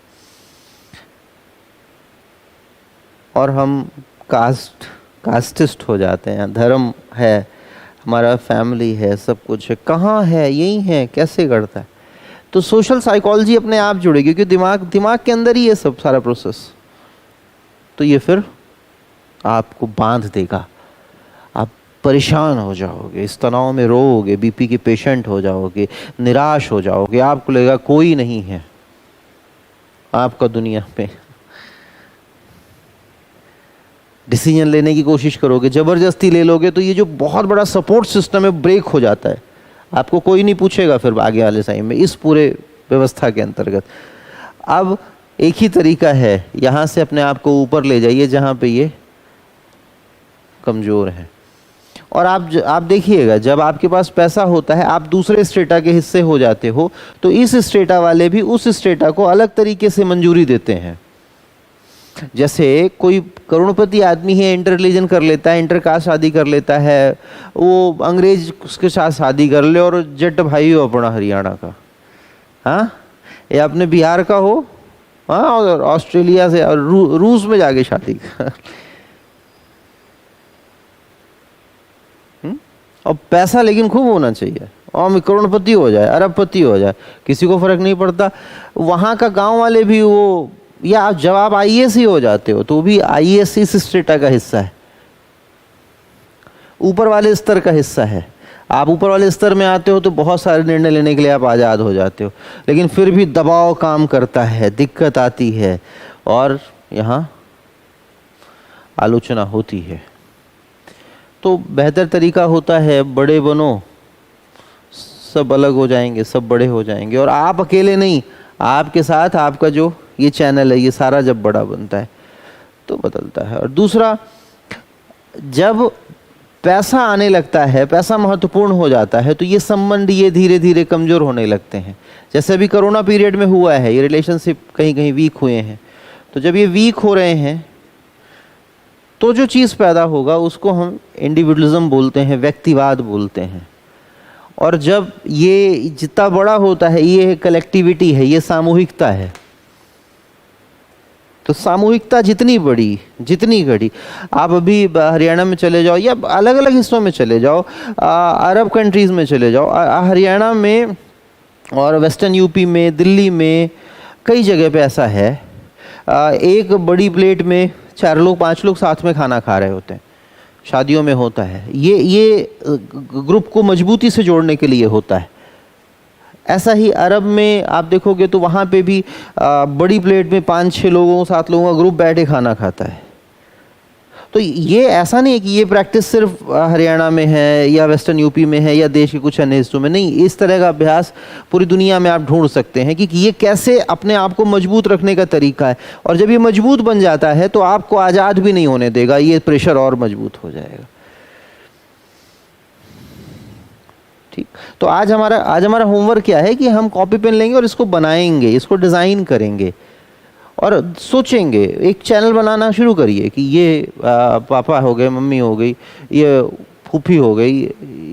और हम कास्टिस्ट हो जाते हैं। धर्म है, हमारा फैमिली है, सब कुछ है, कहाँ है, यही है, कैसे गढ़ता है। तो सोशल साइकोलॉजी अपने आप जुड़ेगी क्योंकि दिमाग के अंदर ही है सब सारा प्रोसेस। तो ये फिर आपको बांध देगा, आप परेशान हो जाओगे, इस तनाव में रोओगे, बीपी के पेशेंट हो जाओगे, निराश हो जाओगे, आपको लगेगा कोई नहीं है आपका दुनिया पे। डिसीजन लेने की कोशिश करोगे, ज़बरदस्ती ले लोगे तो ये जो बहुत बड़ा सपोर्ट सिस्टम है ब्रेक हो जाता है। आपको कोई नहीं पूछेगा फिर आगे वाले टाइम में इस पूरे व्यवस्था के अंतर्गत। अब एक ही तरीका है, यहाँ से अपने आप को ऊपर ले जाइए जहाँ पे ये कमज़ोर है। और आप देखिएगा, जब आपके पास पैसा होता है आप दूसरे स्टेटा के हिस्से हो जाते हो, तो इस स्टेटा वाले भी उस स्टेटा को अलग तरीके से मंजूरी देते हैं। जैसे कोई करोड़पति आदमी है, इंटर रिलीजन कर लेता है, इंटर कास्ट शादी कर लेता है, वो अंग्रेज उसके साथ शादी कर ले और जट भाई हो अपना हरियाणा का, हाँ, या अपने बिहार का हो, हाँ, और ऑस्ट्रेलिया से और रूस में जाके शादी कर। और पैसा लेकिन खूब होना चाहिए और मैं करोड़पति हो जाए, अरबपति हो जाए, किसी को फर्क नहीं पड़ता। वहाँ का गांव वाले भी वो, या जब आप आईएएस ही हो जाते हो तो भी आईएएस इस स्टेटा का हिस्सा है, ऊपर वाले स्तर का हिस्सा है। आप ऊपर वाले स्तर में आते हो तो बहुत सारे निर्णय लेने के लिए आप आज़ाद हो जाते हो, लेकिन फिर भी दबाव काम करता है, दिक्कत आती है और यहाँ आलोचना होती है। तो बेहतर तरीका होता है बड़े बनो, सब अलग हो जाएंगे, सब बड़े हो जाएंगे। और आप अकेले नहीं, आपके साथ आपका जो ये चैनल है, ये सारा जब बड़ा बनता है तो बदलता है। और दूसरा, जब पैसा आने लगता है, पैसा महत्वपूर्ण हो जाता है, तो ये संबंध ये धीरे धीरे कमज़ोर होने लगते हैं। जैसे अभी कोरोना पीरियड में हुआ है, ये रिलेशनशिप कहीं कहीं वीक हुए हैं। तो जब ये वीक हो रहे हैं तो जो चीज़ पैदा होगा उसको हम इंडिविजुअलिज्म बोलते हैं, व्यक्तिवाद बोलते हैं। और जब ये जितना बड़ा होता है, ये कलेक्टिविटी है, ये सामूहिकता है। तो सामूहिकता जितनी बड़ी, जितनी घड़ी, आप अभी हरियाणा में चले जाओ या अलग अलग हिस्सों में चले जाओ, अरब कंट्रीज़ में चले जाओ, हरियाणा में और वेस्टर्न यूपी में, दिल्ली में, कई जगह पे ऐसा है। एक बड़ी प्लेट में 4 लोग 5 लोग साथ में खाना खा रहे होते हैं, शादियों में होता है। ये ग्रुप को मजबूती से जोड़ने के लिए होता है। ऐसा ही अरब में आप देखोगे तो वहाँ पे भी बड़ी प्लेट में 5-6 लोगों 7 लोगों का ग्रुप बैठे खाना खाता है। तो ये ऐसा नहीं है कि ये प्रैक्टिस सिर्फ हरियाणा में है या वेस्टर्न यूपी में है या देश के कुछ अन्य हिस्सों में, नहीं, इस तरह का अभ्यास पूरी दुनिया में आप ढूंढ सकते हैं कि ये कैसे अपने आप को मजबूत रखने का तरीका है। और जब ये मजबूत बन जाता है तो आपको आज़ाद भी नहीं होने देगा, ये प्रेशर और मजबूत हो जाएगा। ठीक, तो आज हमारा होमवर्क क्या है कि हम कॉपी पेन लेंगे और इसको बनाएंगे, इसको डिज़ाइन करेंगे और सोचेंगे। एक चैनल बनाना शुरू करिए कि ये पापा हो गए, मम्मी हो गई, ये फूफी हो गई,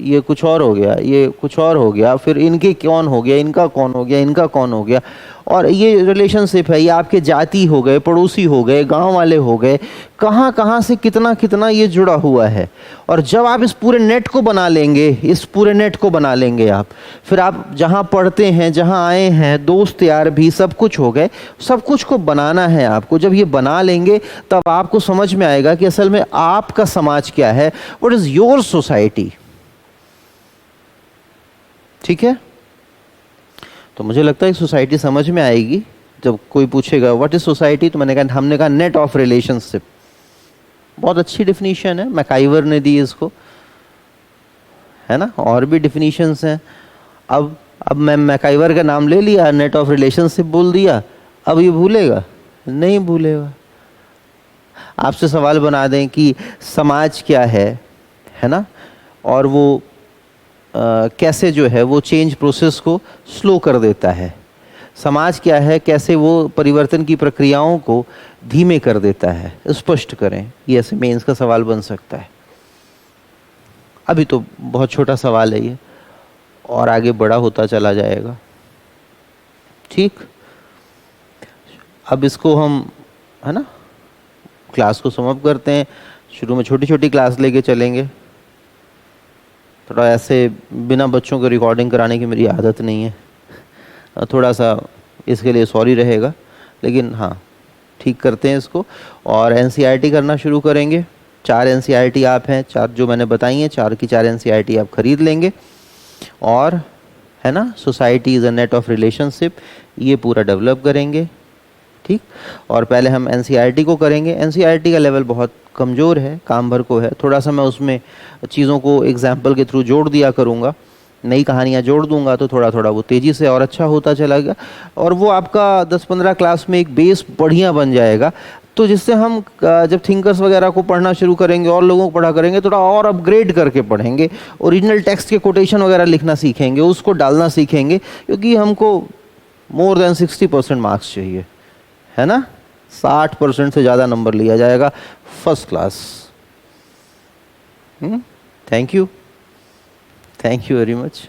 ये कुछ और हो गया, ये कुछ और हो गया, फिर इनके कौन हो गया, इनका कौन हो गया, इनका कौन हो गया, और ये रिलेशनशिप है, ये आपके जाति हो गए, पड़ोसी हो गए, गांव वाले हो गए, कहाँ कहाँ से कितना कितना ये जुड़ा हुआ है। और जब आप इस पूरे नेट को बना लेंगे, इस पूरे नेट को बना लेंगे आप, फिर आप जहाँ पढ़ते हैं, जहाँ आए हैं, दोस्त यार भी सब कुछ हो गए, सब कुछ को बनाना है आपको। जब ये बना लेंगे तब आपको समझ में आएगा कि असल में आपका समाज क्या है, व्हाट इज़ योर सोसाइटी। ठीक है, तो मुझे लगता है सोसाइटी समझ में आएगी जब कोई पूछेगा व्हाट इज सोसाइटी, तो हमने कहा नेट ऑफ रिलेशनशिप। बहुत अच्छी डिफिनीशन है, मैकाइवर ने दी इसको, है ना, और भी डिफिनीशंस हैं। अब मैं मैकाइवर का नाम ले लिया, नेट ऑफ रिलेशनशिप बोल दिया, अब ये भूलेगा नहीं? भूलेगा। आपसे सवाल बना दें कि समाज क्या है ना, और वो कैसे जो है वो चेंज प्रोसेस को स्लो कर देता है, समाज क्या है कैसे वो परिवर्तन की प्रक्रियाओं को धीमे कर देता है, स्पष्ट करें। ये ऐसे मेंस का सवाल बन सकता है। अभी तो बहुत छोटा सवाल है ये, और आगे बड़ा होता चला जाएगा। ठीक, अब इसको हम, है ना, क्लास को समाप्त करते हैं। शुरू में छोटी छोटी क्लास लेके चलेंगे। थोड़ा ऐसे बिना बच्चों को रिकॉर्डिंग कराने की मेरी आदत नहीं है, थोड़ा सा इसके लिए सॉरी रहेगा, लेकिन हाँ ठीक करते हैं इसको। और एनसीईआरटी करना शुरू करेंगे। 4 एनसीईआरटी आप हैं, 4 जो मैंने बताई हैं, 4 की 4 एनसीईआरटी आप खरीद लेंगे। और है ना, society is a net of relationship, ये पूरा डेवलप करेंगे। ठीक, और पहले हम एनसीईआरटी को करेंगे। एनसीईआरटी का लेवल बहुत कमज़ोर है, काम भर को है। थोड़ा सा मैं उसमें चीज़ों को एग्जाम्पल के थ्रू जोड़ दिया करूँगा, नई कहानियाँ जोड़ दूंगा, तो थोड़ा थोड़ा वो तेज़ी से और अच्छा होता चला गया। और वो आपका 10-15 क्लास में एक बेस बढ़िया बन जाएगा, तो जिससे हम जब थिंकर्स वगैरह को पढ़ना शुरू करेंगे और लोगों को पढ़ा करेंगे, थोड़ा और अपग्रेड करके पढ़ेंगे, ओरिजिनल टेक्स्ट के कोटेशन वगैरह लिखना सीखेंगे, उसको डालना सीखेंगे, क्योंकि हमको मोर देन 60% मार्क्स चाहिए, है ना। 60% से ज़्यादा नंबर लिया जाएगा, first class. Thank you, thank you very much.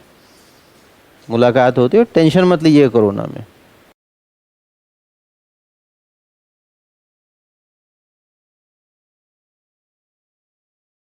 मुलाकात होती है, टेंशन मत लीजिए कोरोना में।